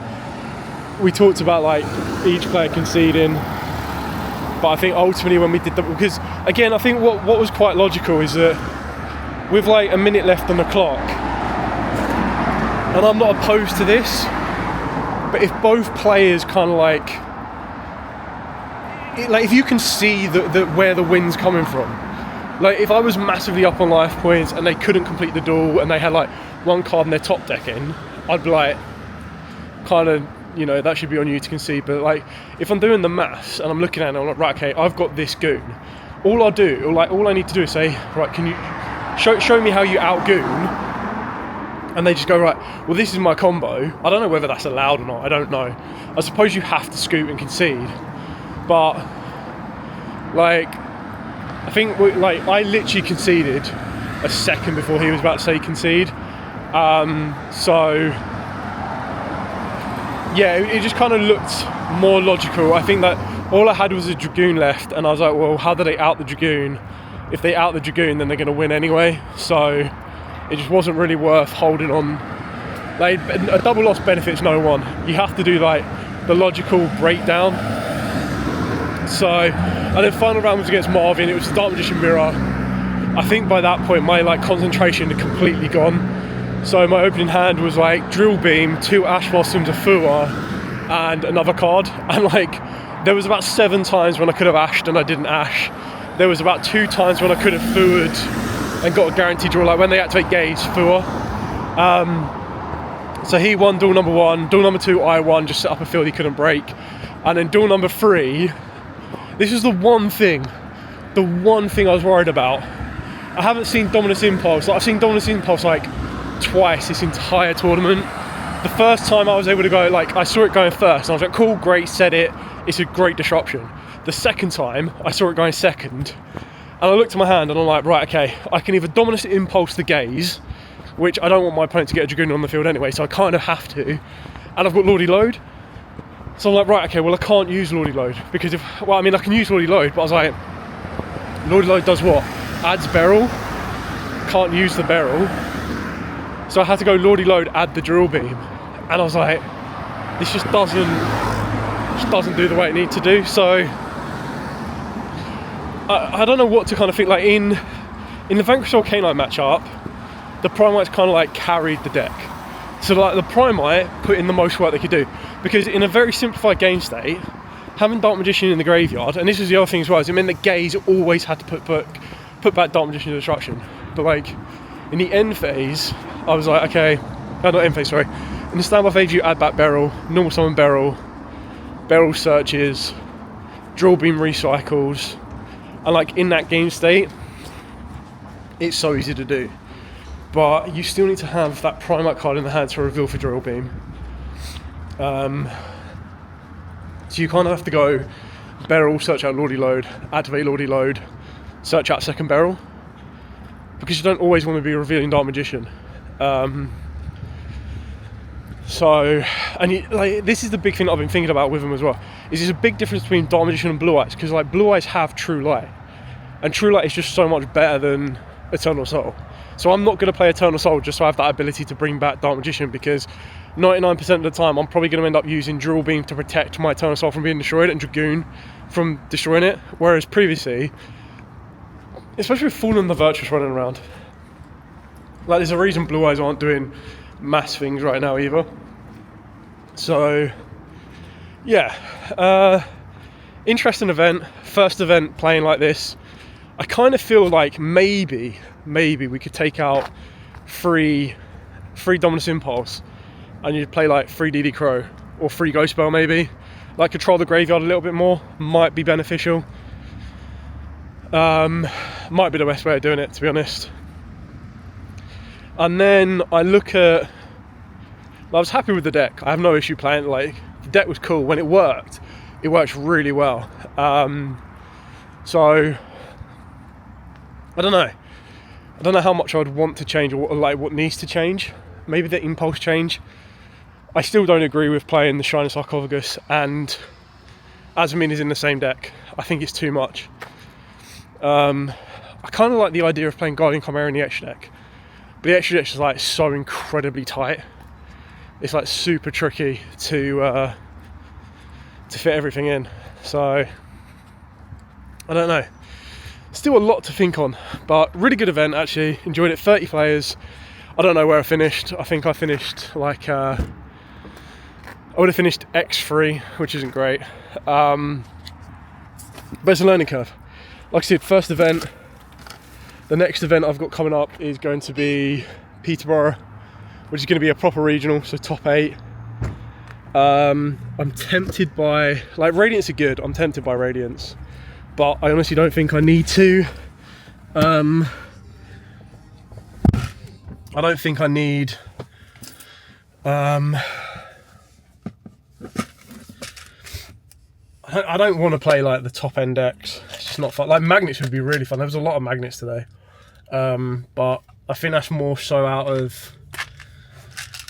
we talked about like each player conceding, but I think ultimately when we did that, because again I think what was quite logical is that with like a minute left on the clock, and I'm not opposed to this, but if both players kind of like if you can see where the wind's coming from, like if I was massively up on life points and they couldn't complete the duel and they had like one card in their top deck in, I'd be like, kind of, you know, that should be on you to concede. But like if I'm doing the maths and I'm looking at it and I'm like, right, okay, I've got this goon, all I need to do is say, right, can you show me how you outgoon? And they just go, right, well this is my combo. I don't know whether that's allowed or not, I don't know. I suppose you have to scoot and concede, but like I think I literally conceded a second before he was about to say concede. So yeah, it just kind of looked more logical. I think that all I had was a Dragoon left, and I was like, well, how do they out the Dragoon? If they out the Dragoon, then they're going to win anyway. So it just wasn't really worth holding on. Like a double loss benefits no one. You have to do like the logical breakdown. So, and then final round was against Marvin. It was the Dark Magician Mirror. I think by that point my like concentration had completely gone. So my opening hand was like Drill Beam, 2 Ash Blossoms, a Fua, and another card. And like there was about 7 times when I could have ashed and I didn't ash. There was about 2 times when I could have Fua'd and got a guaranteed draw, like when they activate Gaze, Fua. So he won duel number 1. Duel number 2, I won, just set up a field he couldn't break. And then duel number 3, this is the one thing I was worried about. I haven't seen Dominus Impulse. Like, I've seen Dominus Impulse like twice this entire tournament. The first time I was able to go, like I saw it going first and I was like, cool, great, set it, it's a great disruption. The second time I saw it going second, and I looked at my hand and I'm like, right, okay, I can either Dominus Impulse the Gaze, which I don't want my opponent to get a Dragoon on the field anyway, so I kind of have to, and I've got Lordy Load. So I'm like, right, okay, well I can't use Lordy Load, because I can use Lordy Load, but I was like, Lordy Load does what? Adds Beryl, can't use the Beryl. So I had to go Lordy Load, add the Drill Beam, and I was like, this just doesn't do the way it needs to do. So I don't know what to kind of think. Like in the Vanquish Soul Canine matchup, the Primites kind of like carried the deck. So like the Primite put in the most work they could do, because in a very simplified game state, having Dark Magician in the graveyard, and this is the other thing as well, is it meant that Gaze always had to put back Dark Magician to Destruction. But like in the end phase, I was like, okay, not end phase, sorry. In the standby phase, you add back Beryl, normal summon Beryl, Beryl searches, Drill Beam recycles, and like in that game state, it's so easy to do. But you still need to have that Primite card in the hand to reveal for Drill Beam. So you kind of have to go Beryl, search out Lordy Load, activate Lordy Load, search out second Beryl, because you don't always want to be revealing Dark Magician. This is the big thing that I've been thinking about with them as well, is there's a big difference between Dark Magician and Blue Eyes, because like Blue Eyes have True Light, and True Light is just so much better than Eternal Soul. So I'm not going to play Eternal Soul just so I have that ability to bring back Dark Magician, because 99% of the time I'm probably going to end up using Drill Beam to protect my Eternal Soul from being destroyed and Dragoon from destroying it, whereas previously, especially with Fallen the Virtuous running around, like there's a reason Blue Eyes aren't doing mass things right now either. So yeah, interesting event, first event playing like this. I kind of feel like maybe we could take out free Dominus Impulse and you'd play like 3 DD Crow or 3 Ghost Spell maybe. Like control the graveyard a little bit more, might be beneficial. Might be the best way of doing it, to be honest. And then I look at, I was happy with the deck. I have no issue playing it. Like, the deck was cool. When it worked really well. So I don't know how much I would want to change, or like what needs to change. Maybe the impulse change. I still don't agree with playing the Shiny Sarcophagus and Azumine is in the same deck. I think it's too much. I kind of like the idea of playing Guardian Chimera in the extra deck, but the extra deck is like so incredibly tight. It's like super tricky to fit everything in. So I don't know. Still a lot to think on, but really good event actually. Enjoyed it. 30 players. I don't know where I finished. I think I finished like I would have finished X3, which isn't great. But it's a learning curve. Like I said, first event. The next event I've got coming up is going to be Peterborough, which is going to be a proper regional, so top 8. I'm tempted by, like, Radiants are good. I'm tempted by Radiants, but I honestly don't think I need to. I don't think I need. I don't want to play like the top end decks. It's just not fun. Like Magnets would be really fun. There was a lot of Magnets today, but I think that's more so out of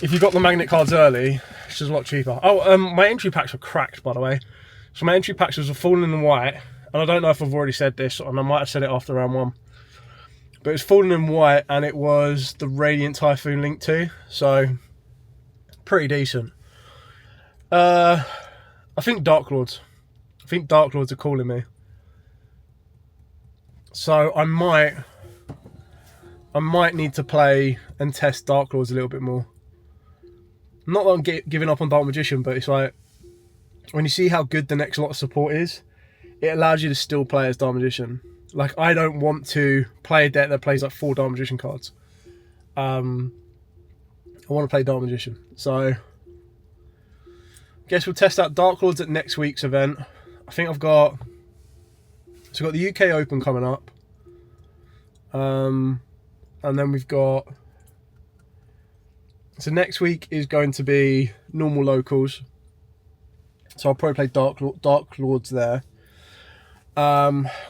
if you got the Magnet cards early, it's just a lot cheaper. Oh, my entry packs were cracked, by the way. So my entry packs was a Fallen in White, and I don't know if I've already said this, and I might have said it after round 1. But it was Fallen in White, and it was the Radiant Typhoon Link 2, so pretty decent. I think Dark Lords. I think Dark Lords are calling me. So I might need to play and test Dark Lords a little bit more. Not that I'm giving up on Dark Magician, but it's like, when you see how good the next lot of support is, it allows you to still play as Dark Magician. Like, I don't want to play a deck that plays like 4 Dark Magician cards. I want to play Dark Magician. So, guess we'll test out Dark Lords at next week's event. I think I've got the UK Open coming up. And then we've got, so next week is going to be normal locals. So I'll probably play Dark Lords there.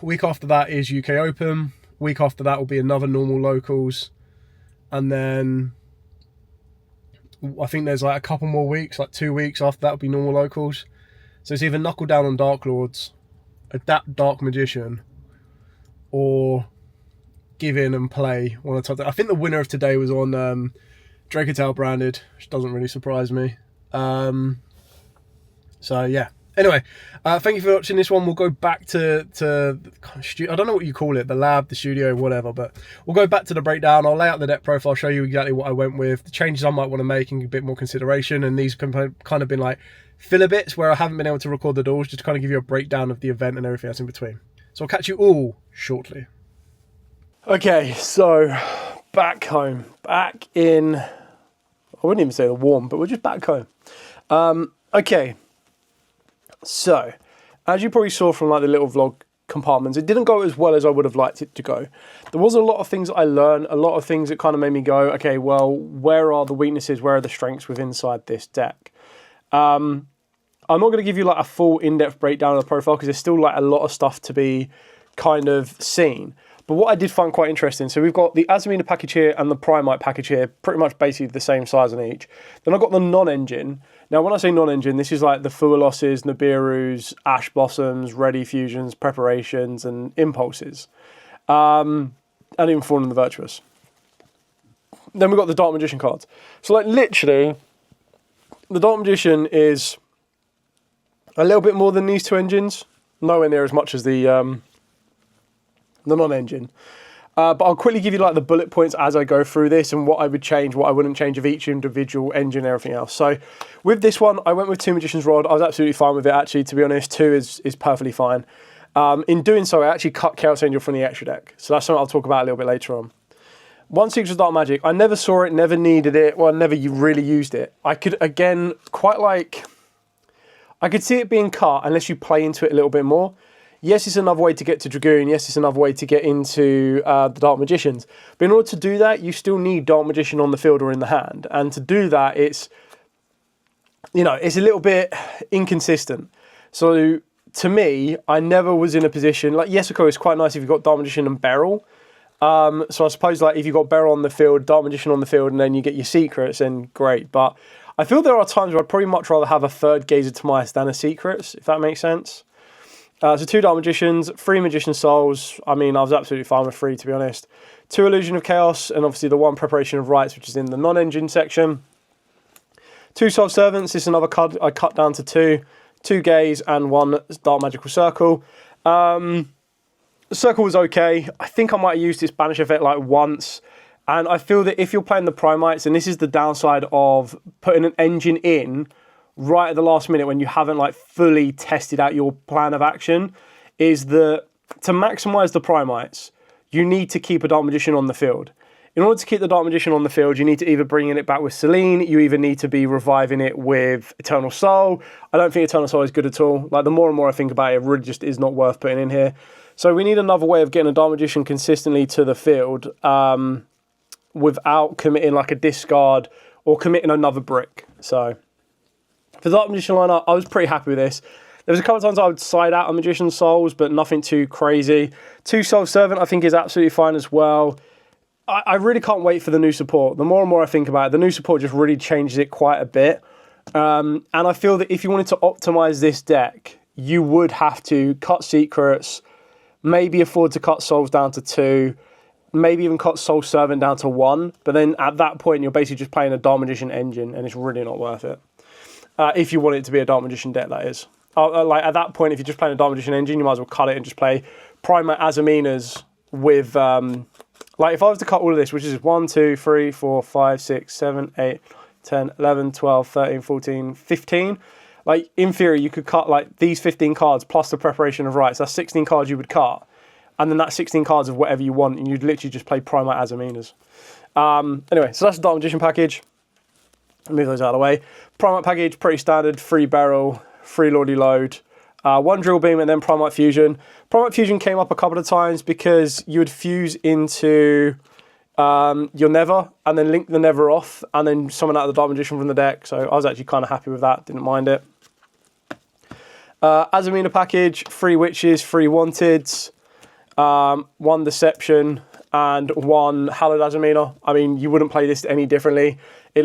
Week after that is UK Open. Week after that will be another normal locals. And then I think there's like a couple more weeks, like 2 weeks after that will be normal locals. So it's either knuckle down on Dark Lords, adapt Dark Magician, or give in and play one of the top. I think the winner of today was on Dracotail branded, which doesn't really surprise me. So yeah. Anyway, thank you for watching this one. We'll go back to I don't know what you call it, the lab, the studio, whatever, but we'll go back to the breakdown. I'll lay out the deck profile, show you exactly what I went with, the changes I might want to make in a bit more consideration, and these have kind of been like filler bits where I haven't been able to record the doors, just to kind of give you a breakdown of the event and everything else in between. So I'll catch you all shortly. Okay, so back home, back in, I wouldn't even say the warm, but we're just back home. Okay, so as you probably saw from like the little vlog compartments, it didn't go as well as I would have liked it to go. There was a lot of things that I learned, a lot of things that kind of made me go, okay, well, where are the weaknesses, where are the strengths within inside this deck? I'm not going to give you like a full in-depth breakdown of the profile because there's still like a lot of stuff to be kind of seen. But what I did find quite interesting, so we've got the Azumina package here and the Primite package here, pretty much basically the same size on each. Then I've got the non-engine. Now, when I say non-engine, this is like the Fualosses, Nibiru's, Ash Blossoms, Ready Fusions, Preparations, and Impulses. And even Fallen in the Virtuous. Then we've got the Dark Magician cards. So like literally, the Dark Magician is a little bit more than these 2 engines. Nowhere near as much as the non-engine. But I'll quickly give you like the bullet points as I go through this and what I would change, what I wouldn't change of each individual engine and everything else. So with this one, I went with 2 Magician's Rod. I was absolutely fine with it, actually, to be honest. 2 is perfectly fine. In doing so, I actually cut Chaos Angel from the extra deck. So that's something I'll talk about a little bit later on. 1 Secrets of Dark Magic. I never saw it, never needed it. Well, never really used it. I could, again, I could see it being cut unless you play into it a little bit more. Yes, it's another way to get to Dragoon. Yes, it's another way to get into the Dark Magicians. But in order to do that, you still need Dark Magician on the field or in the hand. And to do that, it's a little bit inconsistent. So to me, I never was in a position, like, yes, of course, it's quite nice if you've got Dark Magician and Beryl. So I suppose, like, if you've got Beryl on the field, Dark Magician on the field, and then you get your Secrets, then great. But I feel there are times where I'd probably much rather have a third Gaze of Timaeus than a Secrets, if that makes sense. So 2 Dark Magicians, 3 Magician Souls. I mean, I was absolutely fine with 3, to be honest. 2 Illusion of Chaos, and obviously the 1 Preparation of Rites, which is in the non-engine section. 2 Soul Servants, this is another card I cut down to 2. 2 Gaze and 1 Dark Magical Circle. Circle was okay. I think I might have used this Banish effect like once. And I feel that if you're playing the Primites, and this is the downside of putting an engine in right at the last minute when you haven't like fully tested out your plan of action, is that to maximize the Primites, you need to keep a Dark Magician on the field. In order to keep the Dark Magician on the field, you need to either bring it back with Selene, you either need to be reviving it with Eternal Soul. I don't think Eternal Soul is good at all. Like, the more and more I think about it, it really just is not worth putting in here. So we need another way of getting a Dark Magician consistently to the field without committing like a discard or committing another brick. So for the Dark Magician lineup, I was pretty happy with this. There was a couple of times I would side out a Magician's Souls, but nothing too crazy. 2 Soul Servant I think is absolutely fine as well. I really can't wait for the new support. The more and more I think about it, the new support just really changes it quite a bit. And I feel that if you wanted to optimize this deck, you would have to cut Secrets, maybe afford to cut Souls down to 2, maybe even cut Soul Servant down to 1. But then at that point, you're basically just playing a Dark Magician engine, and it's really not worth it. If you want it to be a Dark Magician deck, that is. Like, at that point, if you're just playing a Dark Magician engine, you might as well cut it and just play Primate Azaminas with... like, if I was to cut all of this, which is 1, 2, 3, 4, 5, 6, 7, 8, 10, 11, 12, 13, 14, 15. Like, in theory, you could cut, like, these 15 cards plus the Preparation of Rites. That's 16 cards you would cut. And then that's 16 cards of whatever you want, and you'd literally just play Primate Azaminas. Anyway, so that's the Dark Magician package. Move those out of the way. Primate package, pretty standard. 3 Beryl, 3 Lordy Load, 1 Drill Beam, and then Primate Fusion. Primate Fusion came up a couple of times because you would fuse into your Never, and then link the Never off, and then summon out the Dark Magician from the deck. So I was actually kind of happy with that, didn't mind it. Azamina package, 3 Witches, 3 Wanteds, 1 Deception, and 1 Hallowed Azamina. I mean, you wouldn't play this any differently,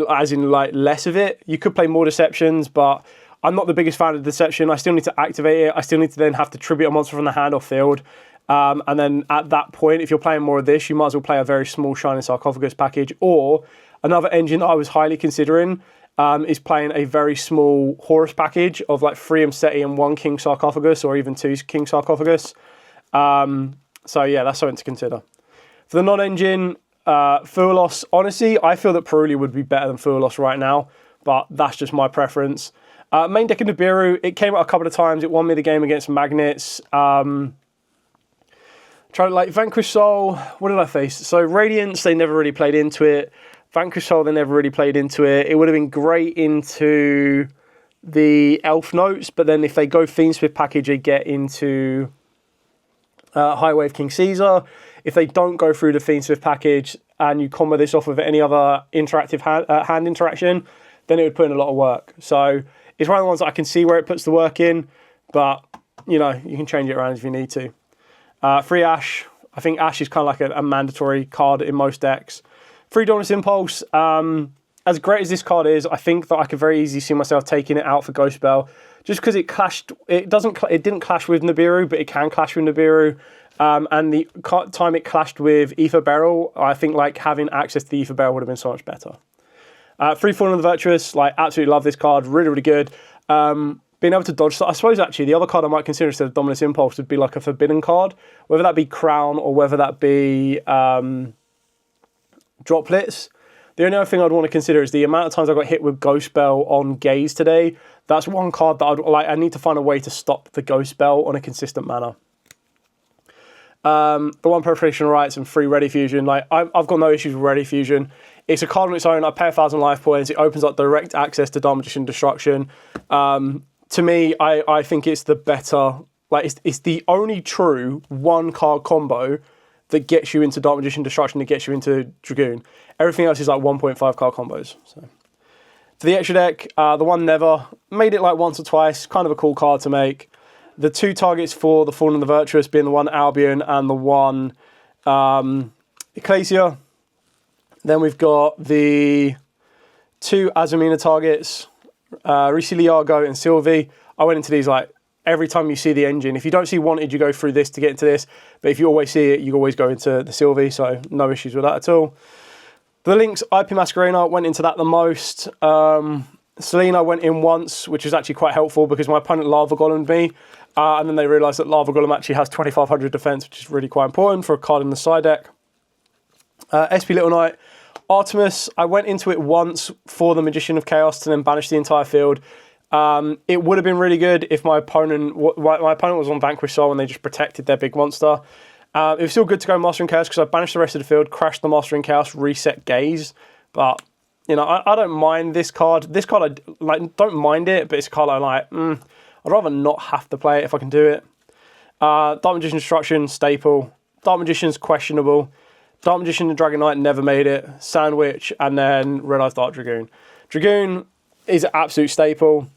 as in like less of it. You could play more Deceptions, but I'm not the biggest fan of Deception. I still need to activate it. I still need to then have to tribute a monster from the hand or field. And then at that point, if you're playing more of this, you might as well play a very small Shining Sarcophagus package. Or another engine that I was highly considering is playing a very small Horus package of like 3 Amseti and 1 King Sarcophagus, or even 2 King Sarcophagus. So yeah, that's something to consider. For the non-engine, Fuelos, honestly, I feel that Peruli would be better than Fuelos right now, but that's just my preference. Main deck of Nibiru, it came out a couple of times. It won me the game against Magnets. Tried like Vanquish Soul. What did I face? So Radiance, they never really played into it. Vanquish Soul, they never really played into it. It would have been great into the Elf Notes, but then if they go Fiendsmith package, they get into High Wave King Caesar. If they don't go through the Fiendsmith package and you combo this off with any other interactive hand interaction, then it would put in a lot of work. So it's one of the ones that I can see where it puts the work in, but, you know, you can change it around if you need to. 3 Ash. I think Ash is kind of like a mandatory card in most decks. 3 Dauntless Impulse. As great as this card is, I think that I could very easily see myself taking it out for Ghost Bell, just because it clashed. It didn't clash with Nibiru, but it can clash with Nibiru. And the time it clashed with Aether Beryl, I think like having access to the Aether Beryl would have been so much better. 3 Fallen of the Virtuous, like absolutely love this card, really, really good. being able to dodge. I suppose actually the other card I might consider instead of Dominus Impulse would be like a forbidden card, whether that be Crown or whether that be Droplets. The only other thing I'd want to consider is the amount of times I got hit with Ghost Spell on Gaze today. That's one card that I need to find a way to stop the Ghost Spell on a consistent manner. The one Preparation Rights and 3 Ready Fusion. Like I've got no issues with Ready Fusion. It's a card on its own. I pay 1,000 life points. It opens up direct access to Dark Magician Destruction. To me, I think it's the better. Like it's the only true 1-card combo that gets you into Dark Magician Destruction, that gets you into Dragoon. Everything else is like 1.5 card combos. So for the extra deck, the one Never made it like once or twice. Kind of a cool card to make. The 2 targets for the Fallen and the Virtuous being the one Albion and the one Ecclesia. Then we've got the 2 Azamina targets, Risi Liago and Sylvie. I went into these like every time you see the engine. If you don't see Wanted, you go through this to get into this. But if you always see it, you always go into the Sylvie. So no issues with that at all. The Links, IP Masquerena, went into that the most. Selena went in once, which was actually quite helpful because my opponent Lava Golemed me. And then they realised that Lava Golem actually has 2,500 defence, which is really quite important for a card in the side deck. SP Little Knight, Artemis, I went into it once for the Magician of Chaos to then banish the entire field. It would have been really good if my opponent was on Vanquish Soul and they just protected their big monster. It was still good to go Mastering Chaos because I banished the rest of the field, crashed the Mastering Chaos, reset Gaze. But, you know, I don't mind this card. This card, I don't mind it, but it's a card I like. I'd rather not have to play it if I can do it. Dark Magician Destruction, staple. Dark Magician's questionable. Dark Magician and Dragon Knight never made it. Sandwich, and then Red Eyes Dark Dragoon. Dragoon is an absolute staple.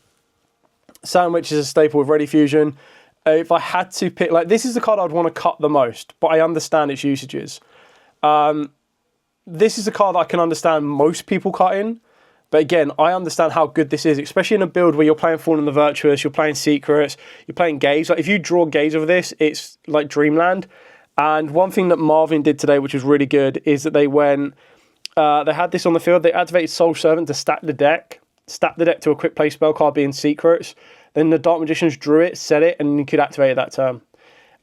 Sandwich is a staple with Ready Fusion. If I had to pick, like, this is the card I'd want to cut the most, but I understand its usages. This is the card I can understand most people cutting, but again, I understand how good this is, especially in a build where you're playing Fallen and the Virtuous, you're playing Secrets, you're playing Gaze. Like, if you draw Gaze over this, it's like Dreamland. And one thing that Marvin did today, which was really good, is that they went, they had this on the field, they activated Soul Servant to stack the deck to a quick play spell card being Secrets. Then the Dark Magicians drew it, set it, and you could activate it that turn.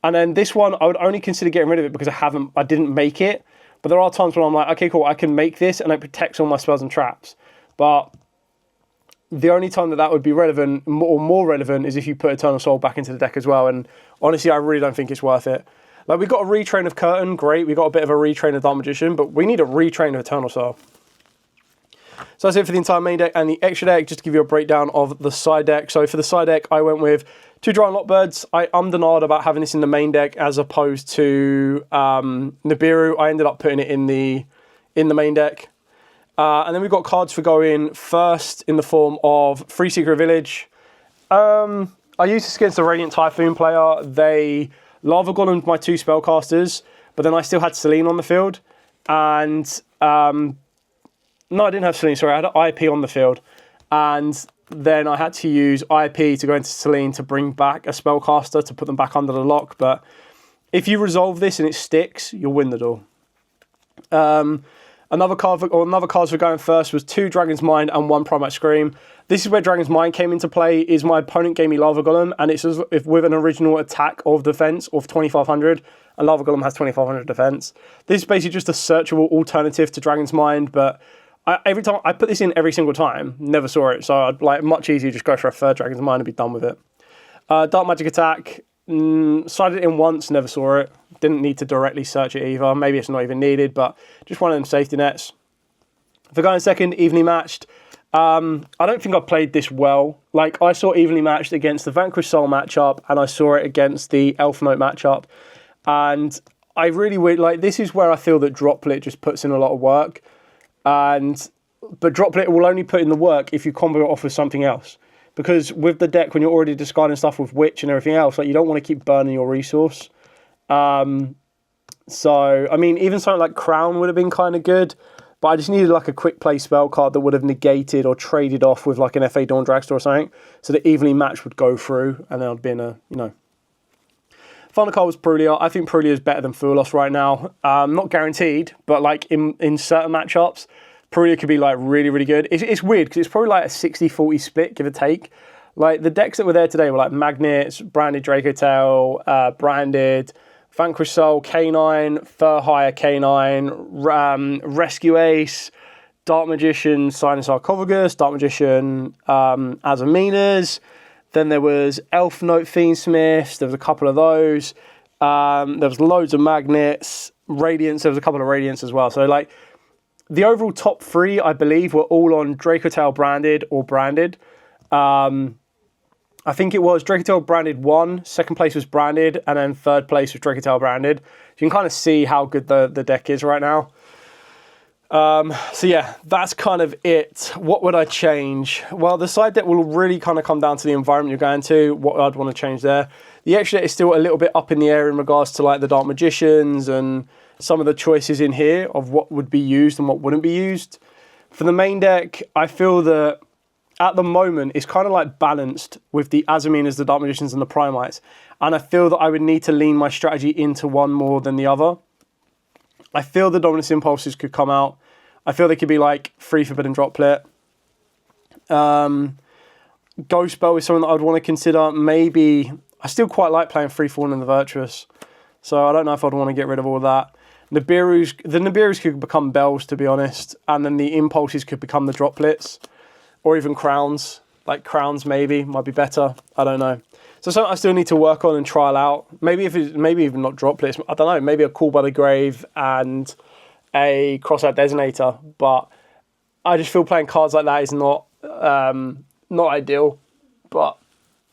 And then this one, I would only consider getting rid of it because I didn't make it. But there are times when I'm like, okay, cool, I can make this and it protects all my spells and traps. But the only time that would be relevant, or more relevant, is if you put Eternal Soul back into the deck as well. And honestly, I really don't think it's worth it. Like, we got a retrain of Curtain, great. We got a bit of a retrain of Dark Magician, but we need a retrain of Eternal Soul. So that's it for the entire main deck and the extra deck, just to give you a breakdown of the side deck. So for the side deck, I went with 2 Dry and Lockbirds. I ummed and ahed about having this in the main deck as opposed to Nibiru. I ended up putting it in the main deck. And then we've got cards for going first in the form of Free Secret Village. I used this against the Radiant Typhoon player. They Lava Golemed my 2 spellcasters, but then I still had Selene on the field. And no, I didn't have Selene, sorry, I had IP on the field. And then I had to use IP to go into Selene to bring back a spellcaster to put them back under the lock. But if you resolve this and it sticks, you'll win the duel. Another card for going first was 2 Dragon's Mind and 1 Primate Scream. This is where Dragon's Mind came into play, is my opponent gave me Lava Golem, and it's as if with an original attack of defense of 2,500, and Lava Golem has 2,500 defense. This is basically just a searchable alternative to Dragon's Mind, but every time I put this in every single time, never saw it, so I'd like much easier just go for a third Dragon's Mind and be done with it. Dark Magic Attack, slided it in once, never saw it. Didn't need to directly search it either. Maybe it's not even needed, but just one of them safety nets. For going second, evenly matched. I don't think I played this well. Like, I saw evenly matched against the Vanquish Soul matchup, and I saw it against the Elf Note matchup. And I really would, like, this is where I feel that Droplet just puts in a lot of work. But Droplet will only put in the work if you combo it off with something else. Because with the deck, when you're already discarding stuff with Witch and everything else, like, you don't want to keep burning your resource. So, I mean, even something like Crown would have been kind of good, but I just needed like a quick play spell card that would have negated or traded off with like an FA Dawn Dragster or something, so that evenly matched would go through, and then I'd be in a, you know. Final card was Prulia. I think Prulia is better than Fulos right now. Not guaranteed, but like in certain matchups, Prulia could be like really, really good. It's weird because it's probably like a 60-40 split, give or take. Like the decks that were there today were like Magnets, branded Dracotail, branded Vanquish Soul, K9, Fur Hire K9, Rescue Ace, Dark Magician, Sinus Sarcophagus, Dark Magician, Azaminas. Then there was Elf Note Fiendsmiths. There was a couple of those. There was loads of Magnets, Radiance. There was a couple of Radiance as well. So like the overall top 3, I believe, were all on Dracotail branded or branded. I think it was Dracotail branded 1, second place was branded, and then third place was Dracotail branded. You can kind of see how good the deck is right now. So yeah, that's kind of it. What would I change? Well, the side deck will really kind of come down to the environment you're going to, what I'd want to change there. The extra deck is still a little bit up in the air in regards to like the Dark Magicians and some of the choices in here of what would be used and what wouldn't be used. For the main deck, I feel that at the moment, it's kind of like balanced with the Azaminas, the Dark Magicians, and the Primites. And I feel that I would need to lean my strategy into one more than the other. I feel the Dominus Impulses could come out. I feel they could be like 3 Forbidden Droplet. Ghost Bell is something that I'd want to consider. Maybe, I still quite like playing Free Fallen and the Virtuous. So I don't know if I'd want to get rid of all of that. The Nibiru's could become Bells, to be honest. And then the Impulses could become the Droplets. Or even Crowns, like Crowns maybe, might be better. I don't know. So something I still need to work on and trial out. Maybe even not Droplets, I don't know, maybe a Call by the Grave and a Cross-Out Designator. But I just feel playing cards like that is not ideal. But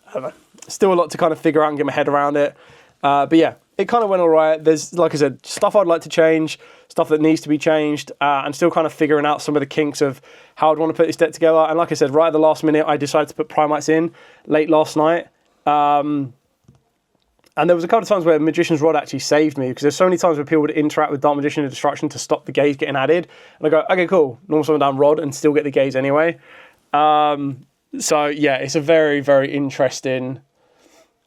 I don't know. Still a lot to kind of figure out and get my head around it. But yeah, it kind of went all right. There's, like I said, stuff I'd like to change, stuff that needs to be changed. I'm still kind of figuring out some of the kinks of how I'd want to put this deck together. And like I said, right at the last minute, I decided to put Primites in late last night. And there was a couple of times where Magician's Rod actually saved me, because there's so many times where people would interact with Dark Magician and Destruction to stop the gaze getting added. And I go, okay, cool. Normal summon down Rod and still get the gaze anyway. So yeah, it's a very, very interesting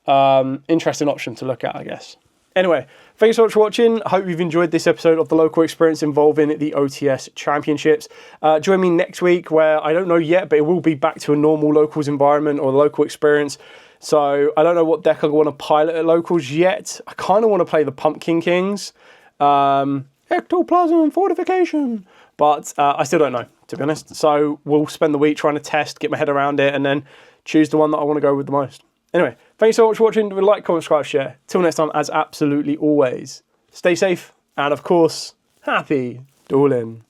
option to look at, I guess. Anyway, thanks so much for watching. I hope you've enjoyed this episode of the local experience involving the OTS Championships. Join me next week, where I don't know yet, but it will be back to a normal locals environment or local experience. So I don't know what deck I want to pilot at locals yet. I kind of want to play the Pumpkin Kings, Ectoplasm Fortification, but I still don't know, to be honest. So we'll spend the week trying to test, get my head around it, and then choose the one that I want to go with the most. Anyway, thanks so much for watching. Like, comment, subscribe, share. Till next time, as absolutely always, stay safe and, of course, happy dueling.